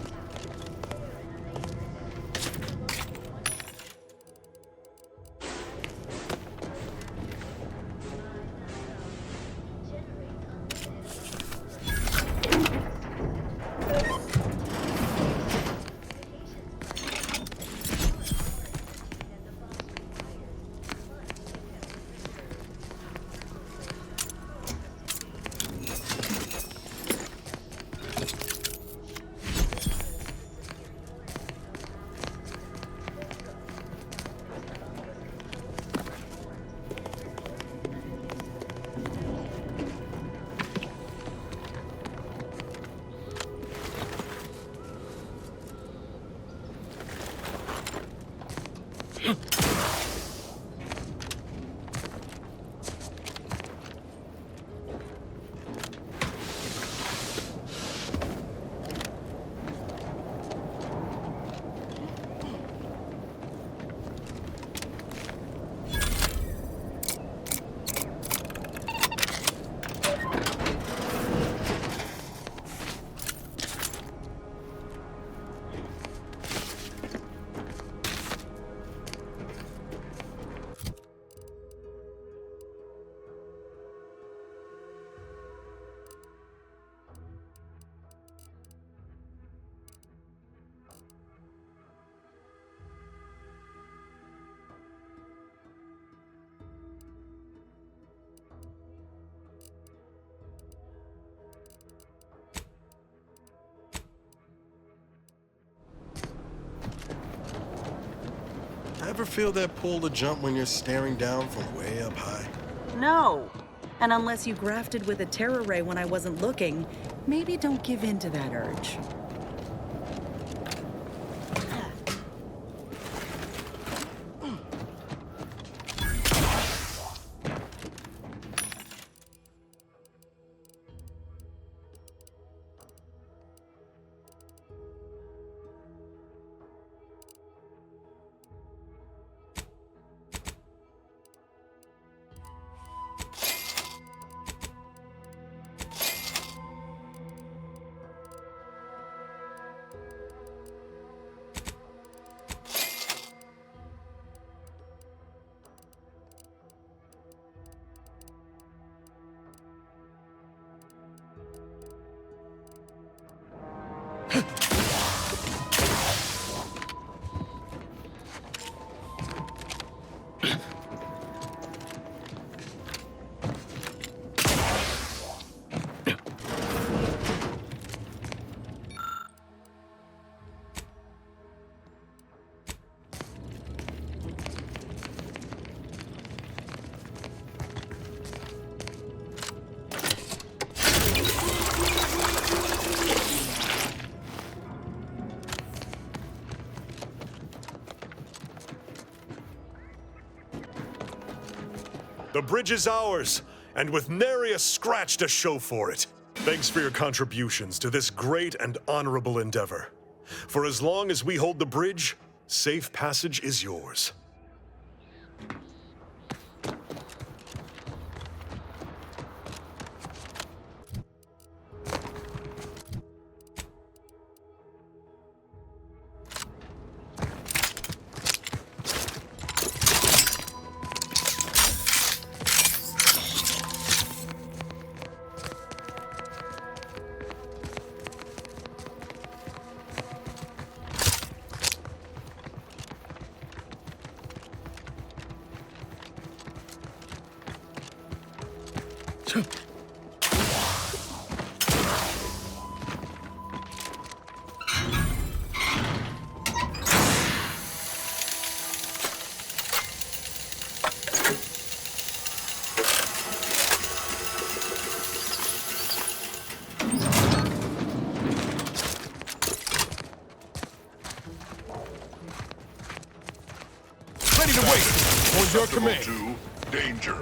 Ever feel that pull to jump when you're staring down from way up high? No. And unless you grafted with a terror ray when I wasn't looking, maybe don't give in to that urge. The bridge is ours, and with nary a scratch to show for it. Thanks for your contributions to this great and honorable endeavor. For as long as we hold the bridge, safe passage is yours. Ready to wait. On your command. To danger.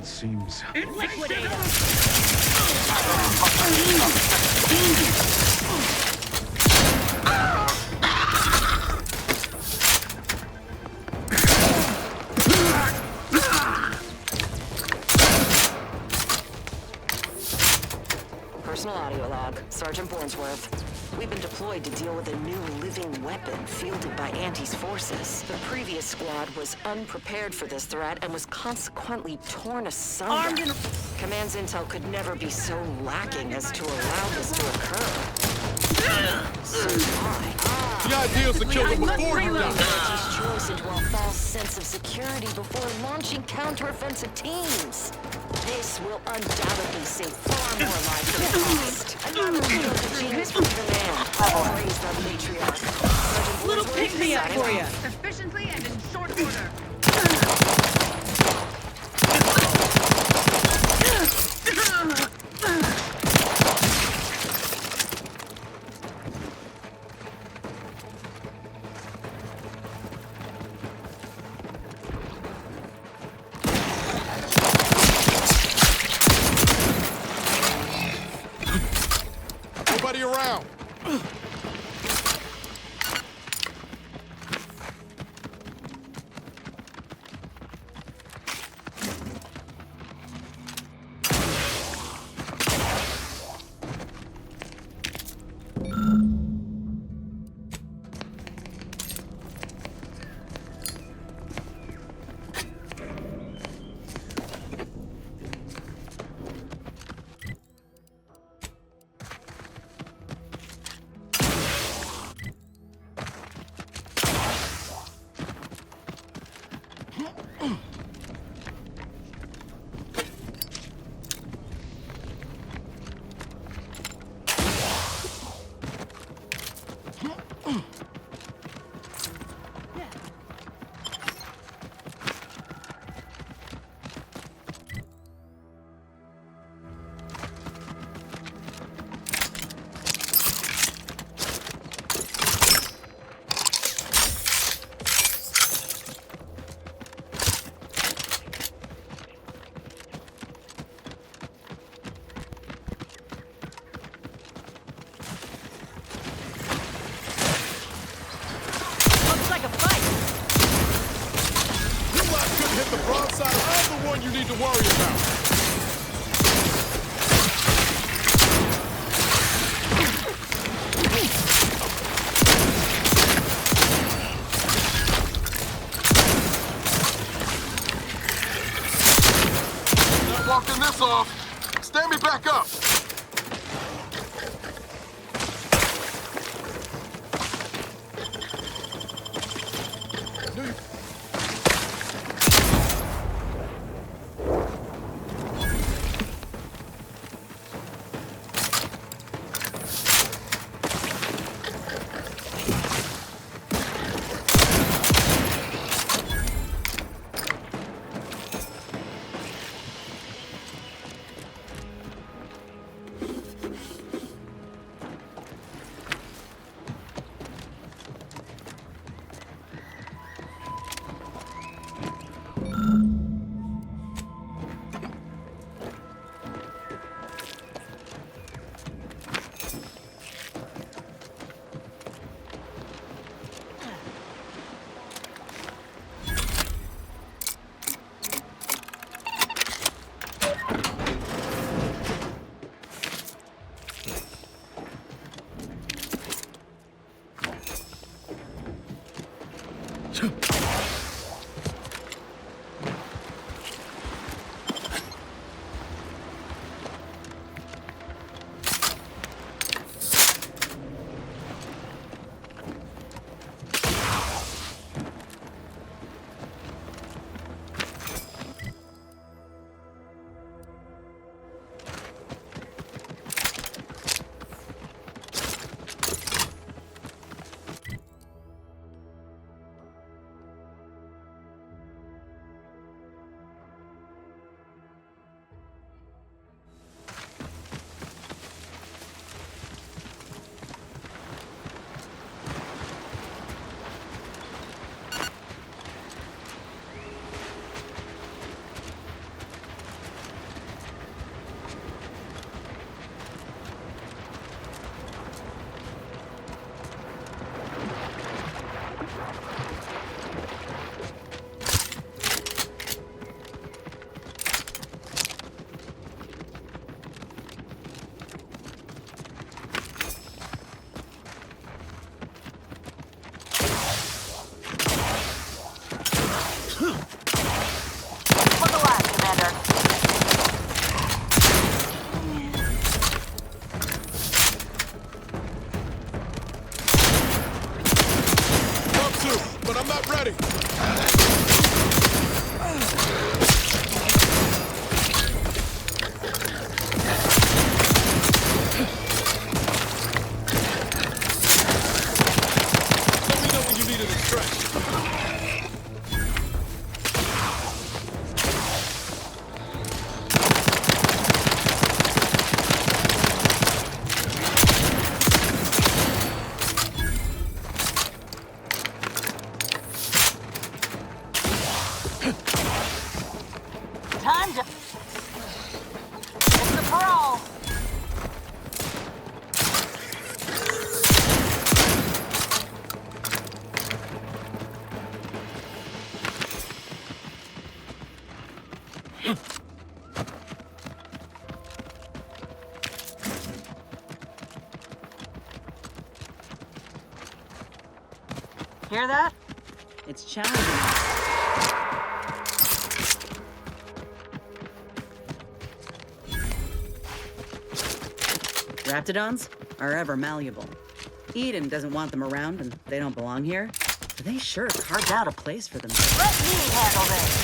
Seems Liquidate Personal audio log. Sergeant Sergeant Bornsworth. We've been deployed to deal with a new living weapon fielded by Auntie's forces. The previous squad was unprepared for this threat and was consequently torn asunder. Command's intel could never be so lacking as to allow this to occur. So why? The idea is to kill them before you die. Auntie's choice into a false sense of security before launching counteroffensive teams. This will undoubtedly save far more lives than it cost. Another field of genius from command. Praise the matriarch. Little pick-me-up for you. Efficiently and in short order. Nobody around. Hit the broadside, I'm the one you need to worry about. Not walking this off. Stand me back up. ready! Let me know when you need an extraction. Time to... It's the parole. Hear that? It's challenging. Raptidons are ever malleable. Eden doesn't want them around and they don't belong here. But they sure carved out a place for them. Let me handle this.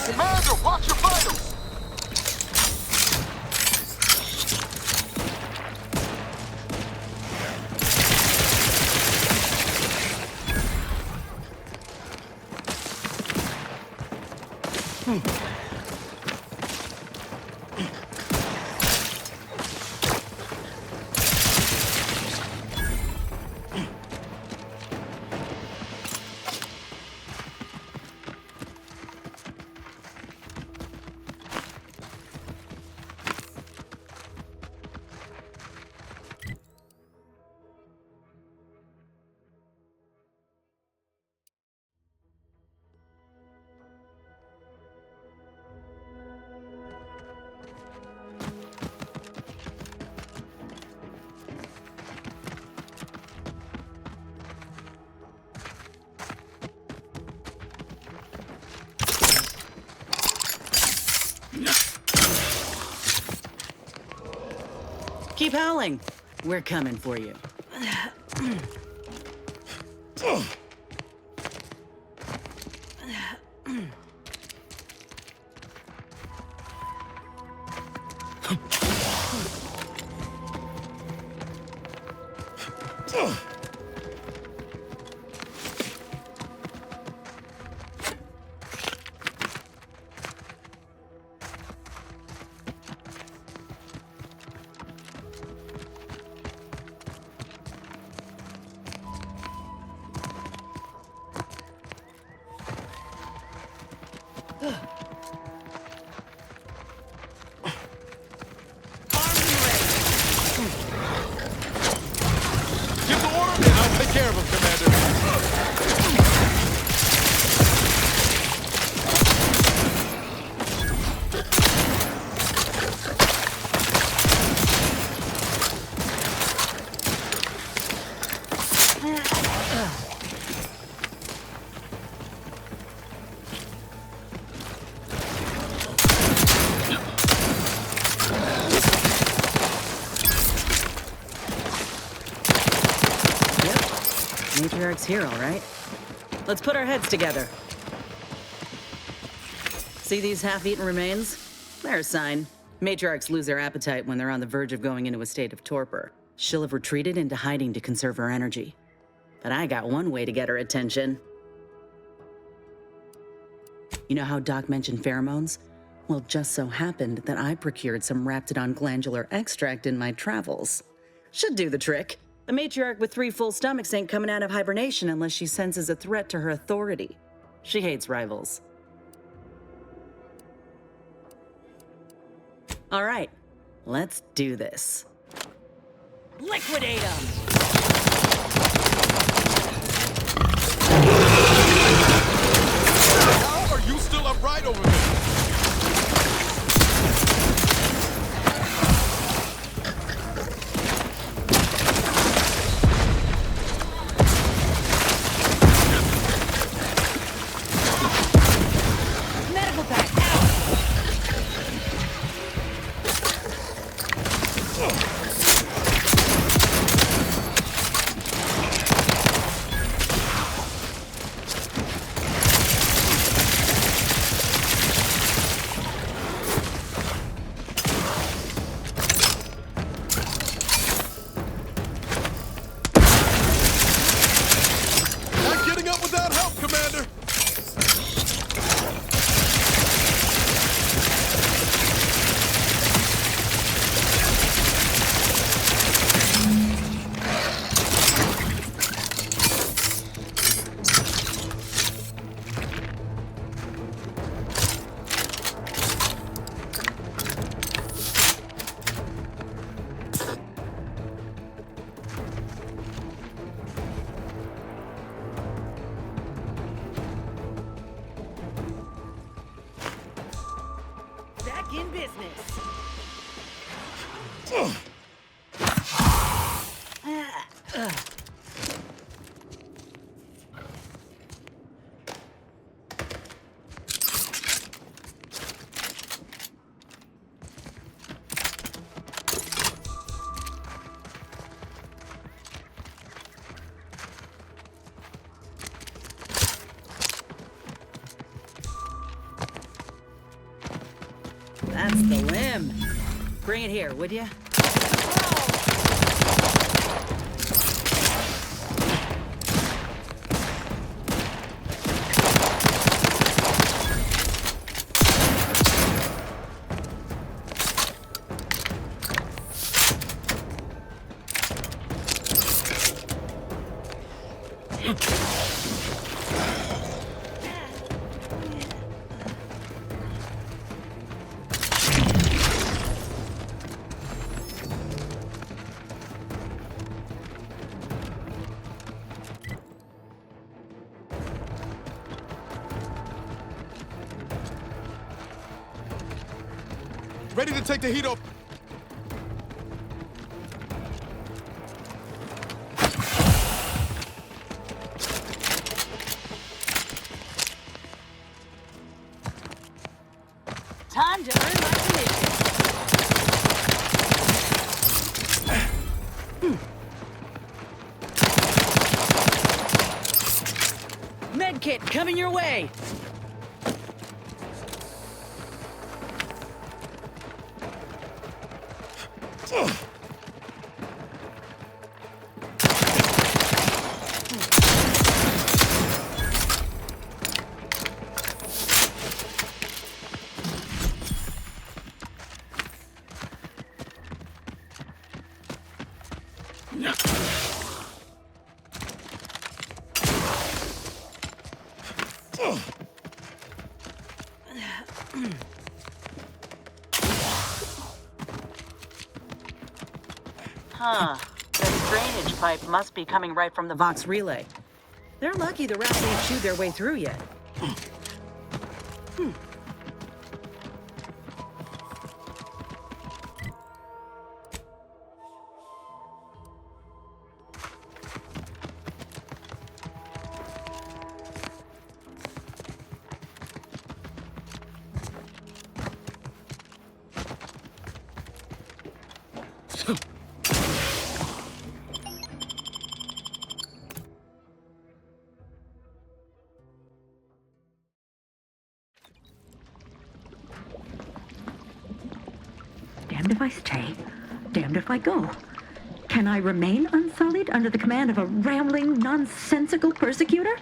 Commander, watch your vitals! Keep howling. We're coming for you. Give the order, and I'll take care of him, Commander. Matriarch's here, all right. Let's put our heads together. See these half-eaten remains? They're a sign. Matriarchs lose their appetite when they're on the verge of going into a state of torpor. She'll have retreated into hiding to conserve her energy. But I got one way to get her attention. You know how Doc mentioned pheromones? Well, just so happened that I procured some Raptidon glandular extract in my travels. Should do the trick. A matriarch with 3 full stomachs ain't coming out of hibernation unless she senses a threat to her authority. She hates rivals. All right, let's do this. Liquidate them! How are you still upright over there? Medical pack, out! business. That's the limb. Bring it here, would ya? Ready to take the heat off. Time to earn my commission. Medkit coming your way. Huh. The drainage pipe must be coming right from the Vox relay. They're lucky the rats ain't chewed their way through yet. Damned if I stay, damned if I go. Can I remain unsullied under the command of a rambling, nonsensical persecutor?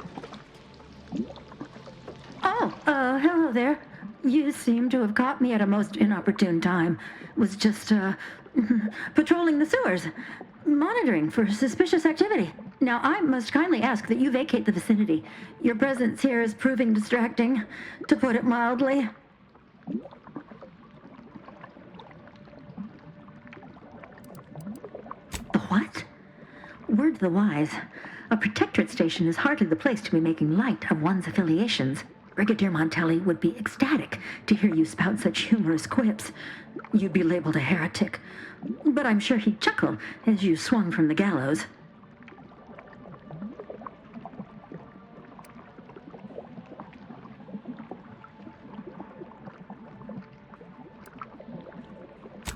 Oh, hello there. You seem to have caught me at a most inopportune time. Was just, patrolling the sewers, monitoring for suspicious activity. Now, I must kindly ask that you vacate the vicinity. Your presence here is proving distracting, to put it mildly. What? Word to the wise. A protectorate station is hardly the place to be making light of one's affiliations. Brigadier Montelli would be ecstatic to hear you spout such humorous quips. You'd be labeled a heretic. But I'm sure he'd chuckle as you swung from the gallows.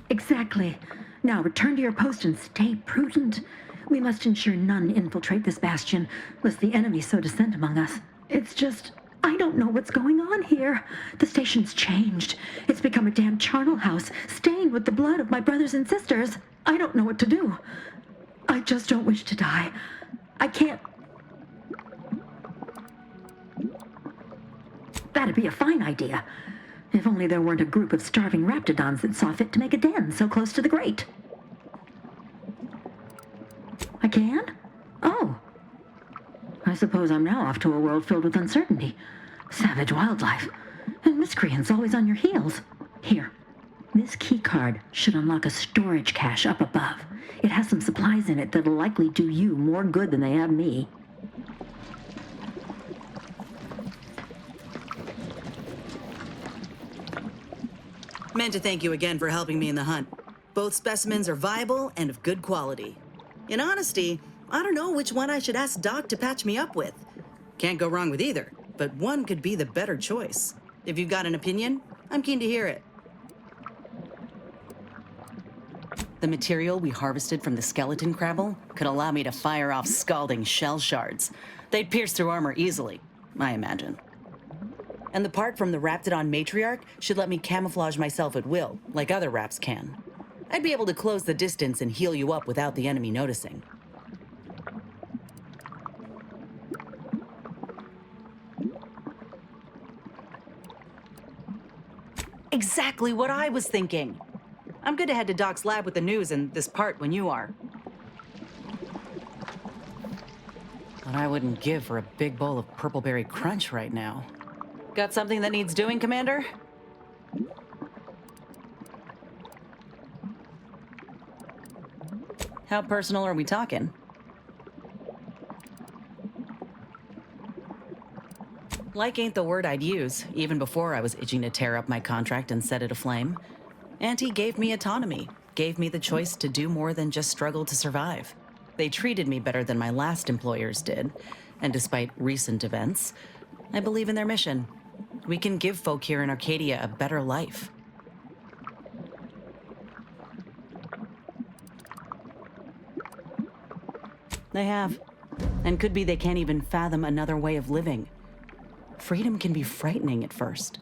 Exactly. Now return to your post and stay prudent. We must ensure none infiltrate this bastion, lest the enemy so descend among us. It's just, I don't know what's going on here. The station's changed. It's become a damn charnel house, stained with the blood of my brothers and sisters. I don't know what to do. I just don't wish to die. I can't... That'd be a fine idea. If only there weren't a group of starving raptidons that saw fit to make a den so close to the grate. I can? Oh. I suppose I'm now off to a world filled with uncertainty, savage wildlife, and miscreants always on your heels. Here, this key card should unlock a storage cache up above. It has some supplies in it that'll likely do you more good than they have me. Meant to thank you again for helping me in the hunt. Both specimens are viable and of good quality. In honesty, I don't know which one I should ask Doc to patch me up with. Can't go wrong with either, but one could be the better choice. If you've got an opinion, I'm keen to hear it. The material we harvested from the skeleton crabble could allow me to fire off scalding shell shards. They'd pierce through armor easily, I imagine. And the part from the Raptidon matriarch should let me camouflage myself at will, like other Raps can. I'd be able to close the distance and heal you up without the enemy noticing. Exactly what I was thinking. I'm good to head to Doc's lab with the news and this part when you are. But I wouldn't give for a big bowl of purpleberry crunch right now. Got something that needs doing, Commander? How personal are we talking? Like ain't the word I'd use, even before I was itching to tear up my contract and set it aflame. Auntie gave me autonomy, gave me the choice to do more than just struggle to survive. They treated me better than my last employers did, and despite recent events, I believe in their mission. We can give folk here in Arcadia a better life. They have. And could be they can't even fathom another way of living. Freedom can be frightening at first.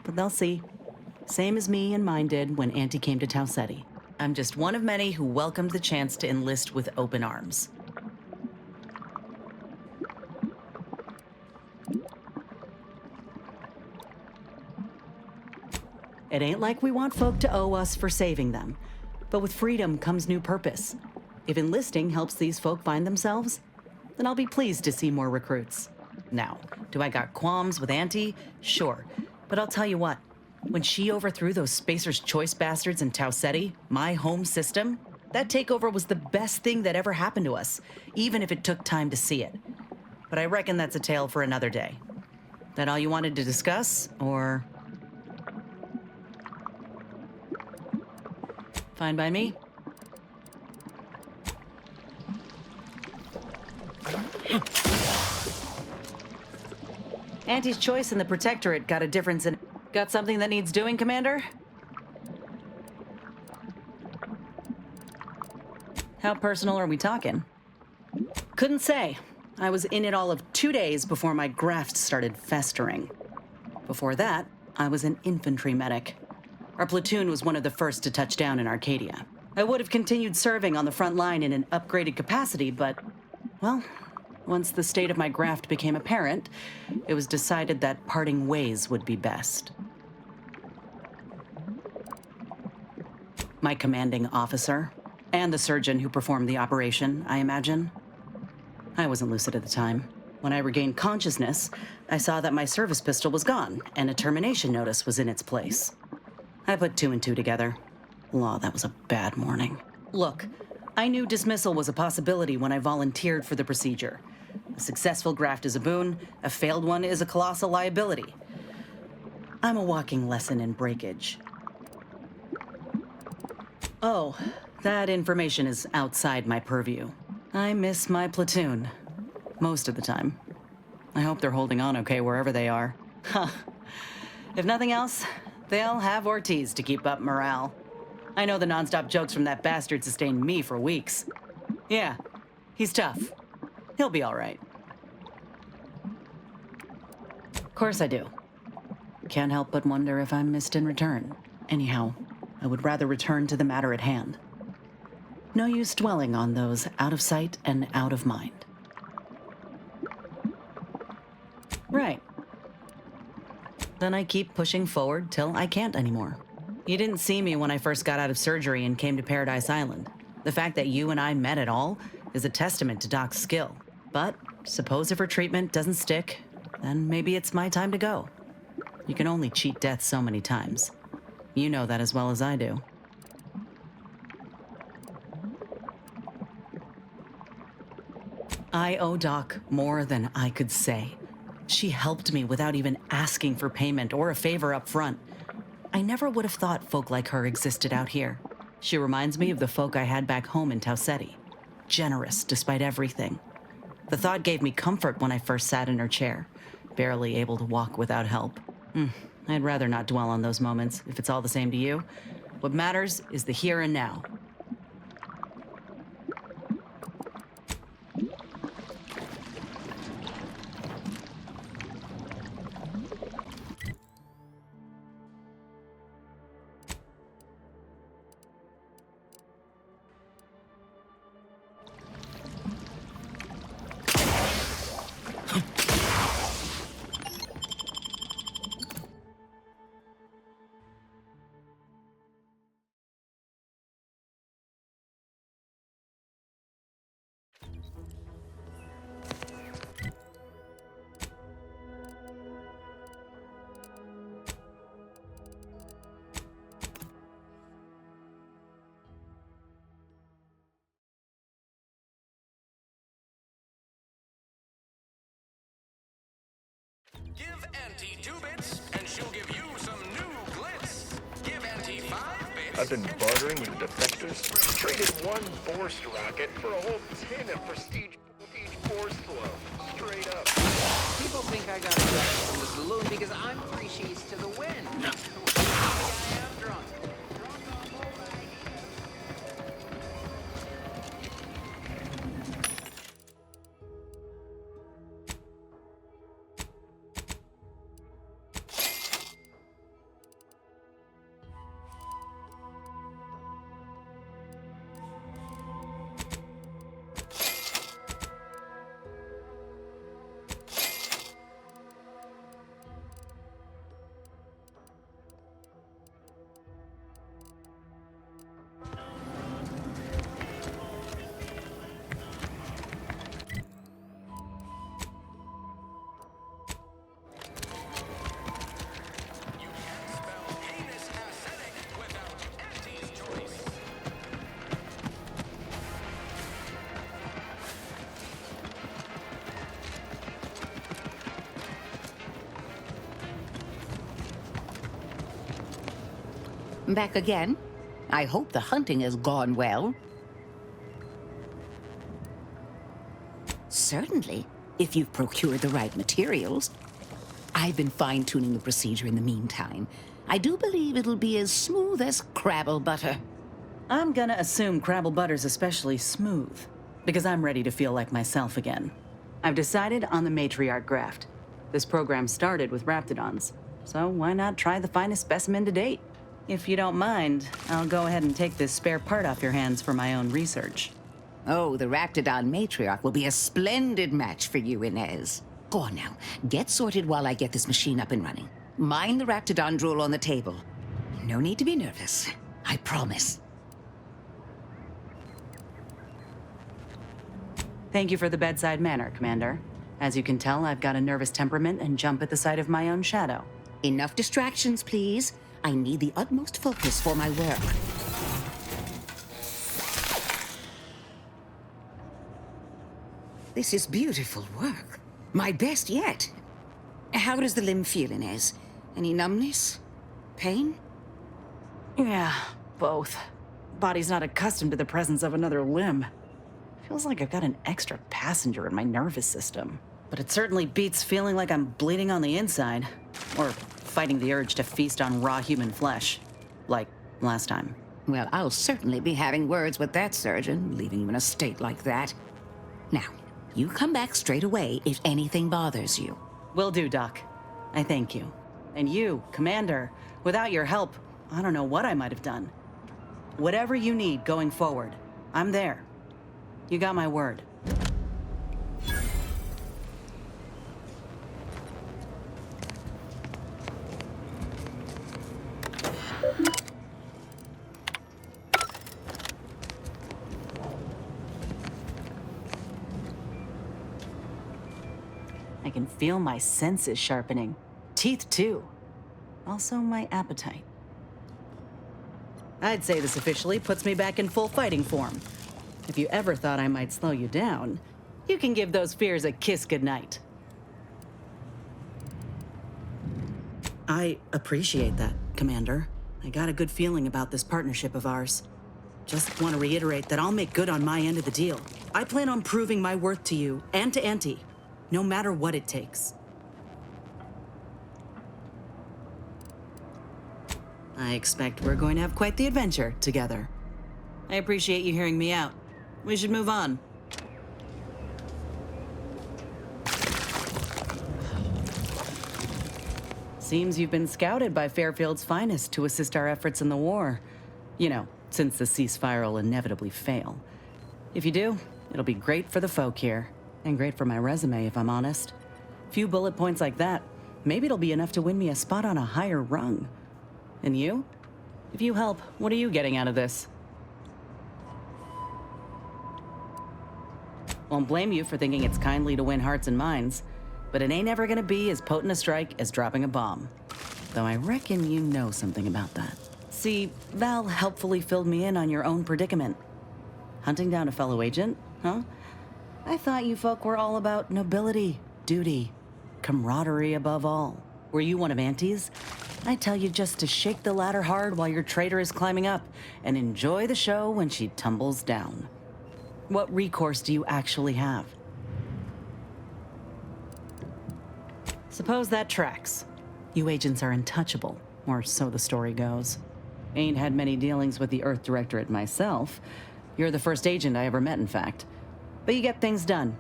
But they'll see. Same as me and mine did when Auntie came to Tauceti. I'm just one of many who welcomed the chance to enlist with open arms. It ain't like we want folk to owe us for saving them. But with freedom comes new purpose. If enlisting helps these folk find themselves, then I'll be pleased to see more recruits. Now, do I got qualms with Auntie? Sure. But I'll tell you what. When she overthrew those Spacer's Choice bastards in Tauceti, my home system, that takeover was the best thing that ever happened to us, even if it took time to see it. But I reckon that's a tale for another day. That all you wanted to discuss, or... Fine by me. Auntie's Choice and the Protectorate got a difference in... Got something that needs doing, Commander? How personal are we talking? Couldn't say. I was in it all of 2 days before my graft started festering. Before that, I was an infantry medic. Our platoon was one of the first to touch down in Arcadia. I would have continued serving on the front line in an upgraded capacity, but, well, once the state of my graft became apparent, it was decided that parting ways would be best. My commanding officer, and the surgeon who performed the operation, I imagine. I wasn't lucid at the time. When I regained consciousness, I saw that my service pistol was gone, and a termination notice was in its place. I put 2 and 2 together. Law, that was a bad morning. Look, I knew dismissal was a possibility when I volunteered for the procedure. A successful graft is a boon, a failed one is a colossal liability. I'm a walking lesson in breakage. Oh, that information is outside my purview. I miss my platoon. Most of the time. I hope they're holding on okay wherever they are. Huh. If nothing else, they'll have Ortiz to keep up morale. I know the nonstop jokes from that bastard sustained me for weeks. Yeah, he's tough. He'll be all right. Of course I do. Can't help but wonder if I'm missed in return. Anyhow, I would rather return to the matter at hand. No use dwelling on those out of sight and out of mind. Right. Then I keep pushing forward till I can't anymore. You didn't see me when I first got out of surgery and came to Paradise Island. The fact that you and I met at all is a testament to Doc's skill. But suppose if her treatment doesn't stick, then maybe it's my time to go. You can only cheat death so many times. You know that as well as I do. I owe Doc more than I could say. She helped me without even asking for payment or a favor up front. I never would have thought folk like her existed out here. She reminds me of the folk I had back home in Taucetti. Generous despite everything. The thought gave me comfort when I first sat in her chair, barely able to walk without help. I'd rather not dwell on those moments, if it's all the same to you. What matters is the here and now. Give Auntie 2 bits, and she'll give you some new glitz. Give Auntie 5 bits. I've been bartering with the defectors. Traded one Borst rocket for a whole tin of prestige Borst flow. Straight up. People think I got a jacket from the saloon because I'm 3 sheets to the wind. I am drunk. Back again? I hope the hunting has gone well. Certainly, if you've procured the right materials. I've been fine-tuning the procedure in the meantime. I do believe it'll be as smooth as Crabble butter. I'm gonna assume Crabble butter's especially smooth, because I'm ready to feel like myself again. I've decided on the matriarch graft. This program started with raptidons, so why not try the finest specimen to date? If you don't mind, I'll go ahead and take this spare part off your hands for my own research. Oh, the Raptidon matriarch will be a splendid match for you, Inez. Go on now, get sorted while I get this machine up and running. Mind the Raptidon drool on the table. No need to be nervous, I promise. Thank you for the bedside manner, Commander. As you can tell, I've got a nervous temperament and jump at the sight of my own shadow. Enough distractions, please. I need the utmost focus for my work. This is beautiful work. My best yet. How does the limb feel, Inez? Any numbness? Pain? Yeah, both. Body's not accustomed to the presence of another limb. Feels like I've got an extra passenger in my nervous system. But it certainly beats feeling like I'm bleeding on the inside. Or fighting the urge to feast on raw human flesh. Like last time. Well, I'll certainly be having words with that surgeon, leaving you in a state like that. Now, you come back straight away if anything bothers you. Will do, Doc. I thank you. And you, Commander, without your help, I don't know what I might have done. Whatever you need going forward, I'm there. You got my word. I can feel my senses sharpening. Teeth, too. Also, my appetite. I'd say this officially puts me back in full fighting form. If you ever thought I might slow you down, you can give those fears a kiss goodnight. I appreciate that, Commander. I got a good feeling about this partnership of ours. Just want to reiterate that I'll make good on my end of the deal. I plan on proving my worth to you and to Auntie, no matter what it takes. I expect we're going to have quite the adventure together. I appreciate you hearing me out. We should move on. Seems you've been scouted by Fairfield's finest to assist our efforts in the war. You know, since the ceasefire will inevitably fail. If you do, it'll be great for the folk here. And great for my resume, if I'm honest. Few bullet points like that, maybe it'll be enough to win me a spot on a higher rung. And you? If you help, what are you getting out of this? Won't blame you for thinking it's kindly to win hearts and minds, but it ain't ever gonna be as potent a strike as dropping a bomb. Though I reckon you know something about that. See, Val helpfully filled me in on your own predicament. Hunting down a fellow agent, huh? I thought you folk were all about nobility, duty, camaraderie above all. Were you one of Auntie's? I tell you just to shake the ladder hard while your traitor is climbing up, and enjoy the show when she tumbles down. What recourse do you actually have? Suppose that tracks. You agents are untouchable, or so the story goes. Ain't had many dealings with the Earth Directorate myself. You're the first agent I ever met, in fact. But you get things done.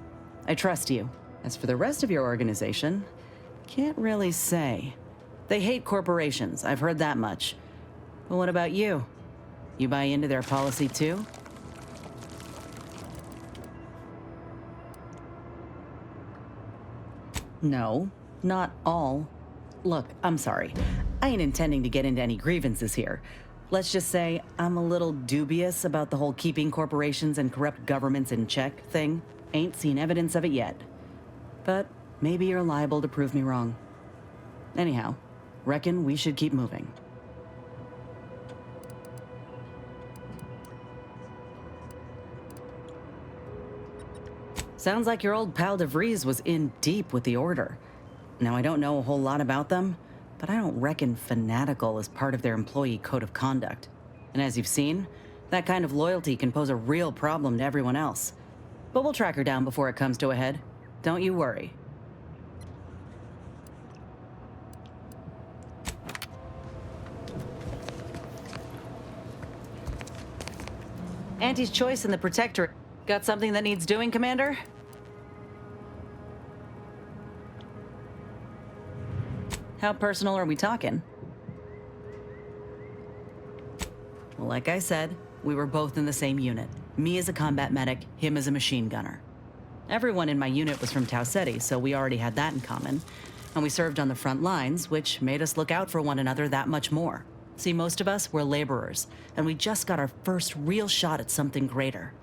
I trust you. As for the rest of your organization, can't really say. They hate corporations, I've heard that much. But what about you? You buy into their policy too? No, not all. Look, I'm sorry. I ain't intending to get into any grievances here. Let's just say I'm a little dubious about the whole keeping corporations and corrupt governments in check thing. Ain't seen evidence of it yet. But maybe you're liable to prove me wrong. Anyhow, reckon we should keep moving. Sounds like your old pal DeVries was in deep with the Order. Now, I don't know a whole lot about them, but I don't reckon fanatical is part of their employee code of conduct. And as you've seen, that kind of loyalty can pose a real problem to everyone else. But we'll track her down before it comes to a head. Don't you worry. Auntie's choice in the Protectorate. Got something that needs doing, Commander? How personal are we talking? Well, like I said, we were both in the same unit. Me as a combat medic, him as a machine gunner. Everyone in my unit was from Tau Ceti, so we already had that in common. And we served on the front lines, which made us look out for one another that much more. See, most of us were laborers, and we just got our first real shot at something greater.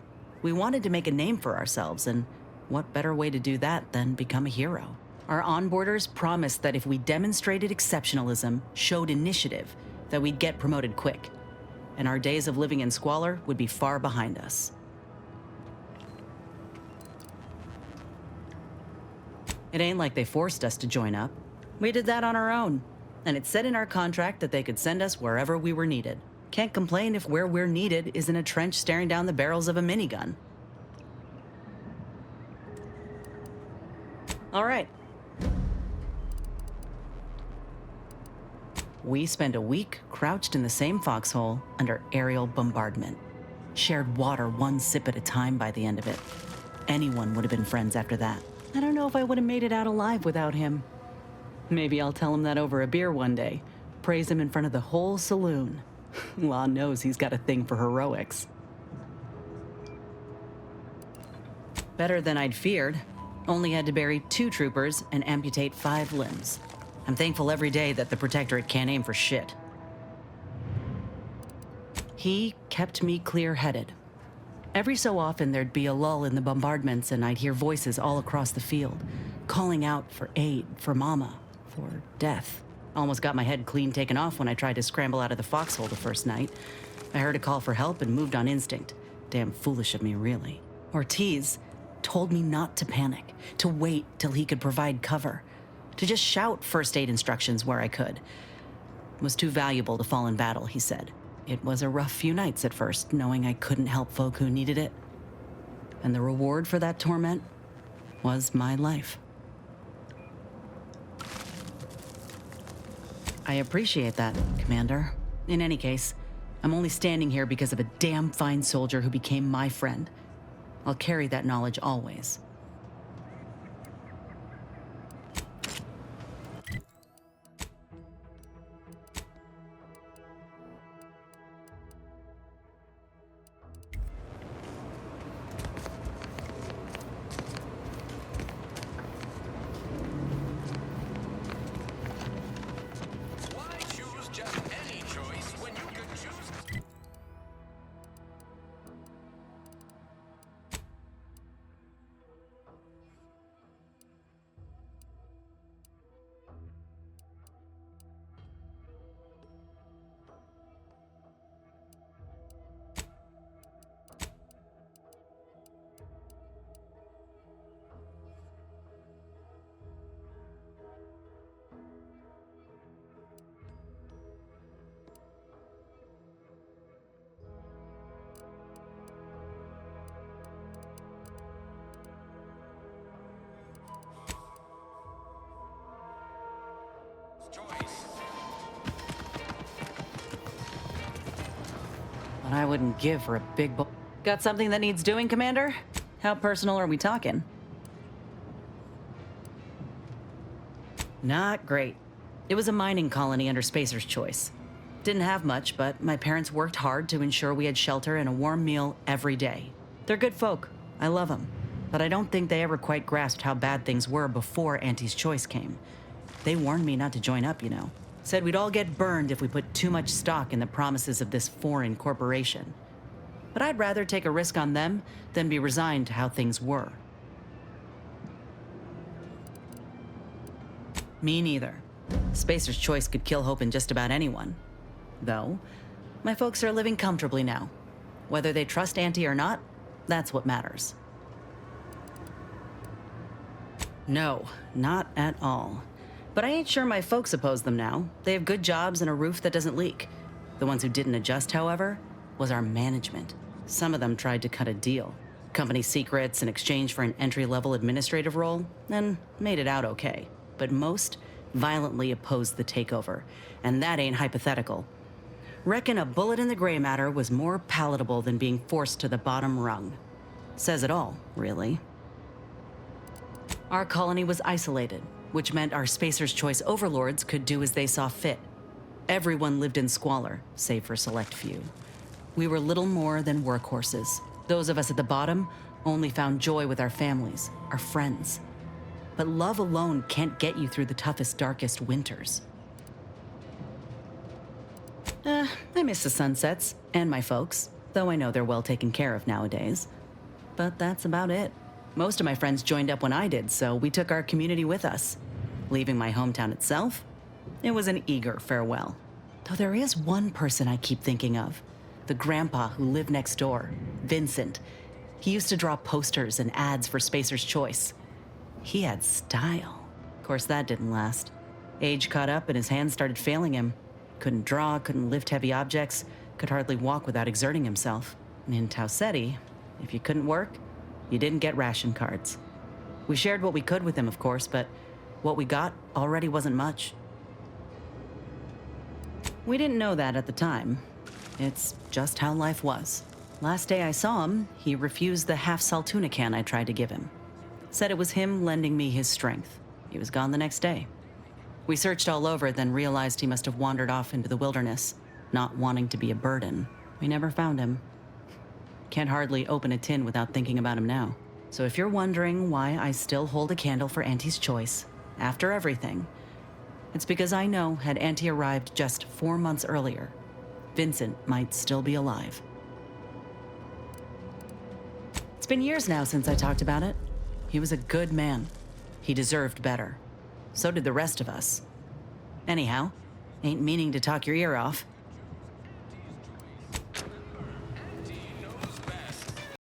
We wanted to make a name for ourselves, and what better way to do that than become a hero? Our onboarders promised that if we demonstrated exceptionalism, showed initiative, that we'd get promoted quick. And our days of living in squalor would be far behind us. It ain't like they forced us to join up. We did that on our own. And it said in our contract that they could send us wherever we were needed. Can't complain if where we're needed is in a trench staring down the barrels of a minigun. All right. We spent a week crouched in the same foxhole under aerial bombardment. Shared water one sip at a time by the end of it. Anyone would have been friends after that. I don't know if I would have made it out alive without him. Maybe I'll tell him that over a beer one day. Praise him in front of the whole saloon. Law knows he's got a thing for heroics. Better than I'd feared. Only had to bury 2 troopers and amputate 5 limbs. I'm thankful every day that the Protectorate can't aim for shit. He kept me clear-headed. Every so often there'd be a lull in the bombardments and I'd hear voices all across the field, calling out for aid, for mama, for death. Almost got my head clean taken off when I tried to scramble out of the foxhole the first night. I heard a call for help and moved on instinct. Damn foolish of me, really. Ortiz told me not to panic, to wait till he could provide cover, to just shout first aid instructions where I could. was too valuable to fall in battle, he said. It was a rough few nights at first, knowing I couldn't help folk who needed it. And the reward for that torment was my life. I appreciate that, Commander. In any case, I'm only standing here because of a damn fine soldier who became my friend. I'll carry that knowledge always. But I wouldn't give for a big bowl. Got something that needs doing, Commander? How personal are we talking? Not great. It was a mining colony under Spacer's Choice. Didn't have much, but my parents worked hard to ensure we had shelter and a warm meal every day. They're good folk. I love them. But I don't think they ever quite grasped how bad things were before Auntie's Choice came. They warned me not to join up, you know. Said we'd all get burned if we put too much stock in the promises of this foreign corporation. But I'd rather take a risk on them than be resigned to how things were. Me neither. Spacer's Choice could kill hope in just about anyone. Though, my folks are living comfortably now. Whether they trust Auntie or not, that's what matters. No, not at all. But I ain't sure my folks oppose them now. They have good jobs and a roof that doesn't leak. The ones who didn't adjust, however, was our management. Some of them tried to cut a deal. Company secrets in exchange for an entry-level administrative role, and made it out okay. But most violently opposed the takeover, and that ain't hypothetical. Reckon a bullet in the gray matter was more palatable than being forced to the bottom rung. Says it all, really. Our colony was isolated, which meant our Spacer's Choice overlords could do as they saw fit. Everyone lived in squalor, save for a select few. We were little more than workhorses. Those of us at the bottom only found joy with our families, our friends. But love alone can't get you through the toughest, darkest winters. I miss the sunsets, and my folks, though I know they're well taken care of nowadays. But that's about it. Most of my friends joined up when I did, so we took our community with us. Leaving my hometown itself, it was an eager farewell. Though there is one person I keep thinking of. The grandpa who lived next door, Vincent. He used to draw posters and ads for Spacer's Choice. He had style. Of course, that didn't last. Age caught up and his hands started failing him. Couldn't draw, couldn't lift heavy objects, could hardly walk without exerting himself. And in Tau Ceti, if you couldn't work, you didn't get ration cards. We shared what we could with him, of course, but what we got already wasn't much. We didn't know that at the time. It's just how life was. Last day I saw him, he refused the half-salt tuna can I tried to give him. Said it was him lending me his strength. He was gone the next day. We searched all over, then realized he must have wandered off into the wilderness, not wanting to be a burden. We never found him. Can't hardly open a tin without thinking about him now. So if you're wondering why I still hold a candle for Auntie's Choice, after everything, it's because I know had Auntie arrived just 4 months earlier, Vincent might still be alive. It's been years now since I talked about it. He was a good man. He deserved better. So did the rest of us. Anyhow, ain't meaning to talk your ear off.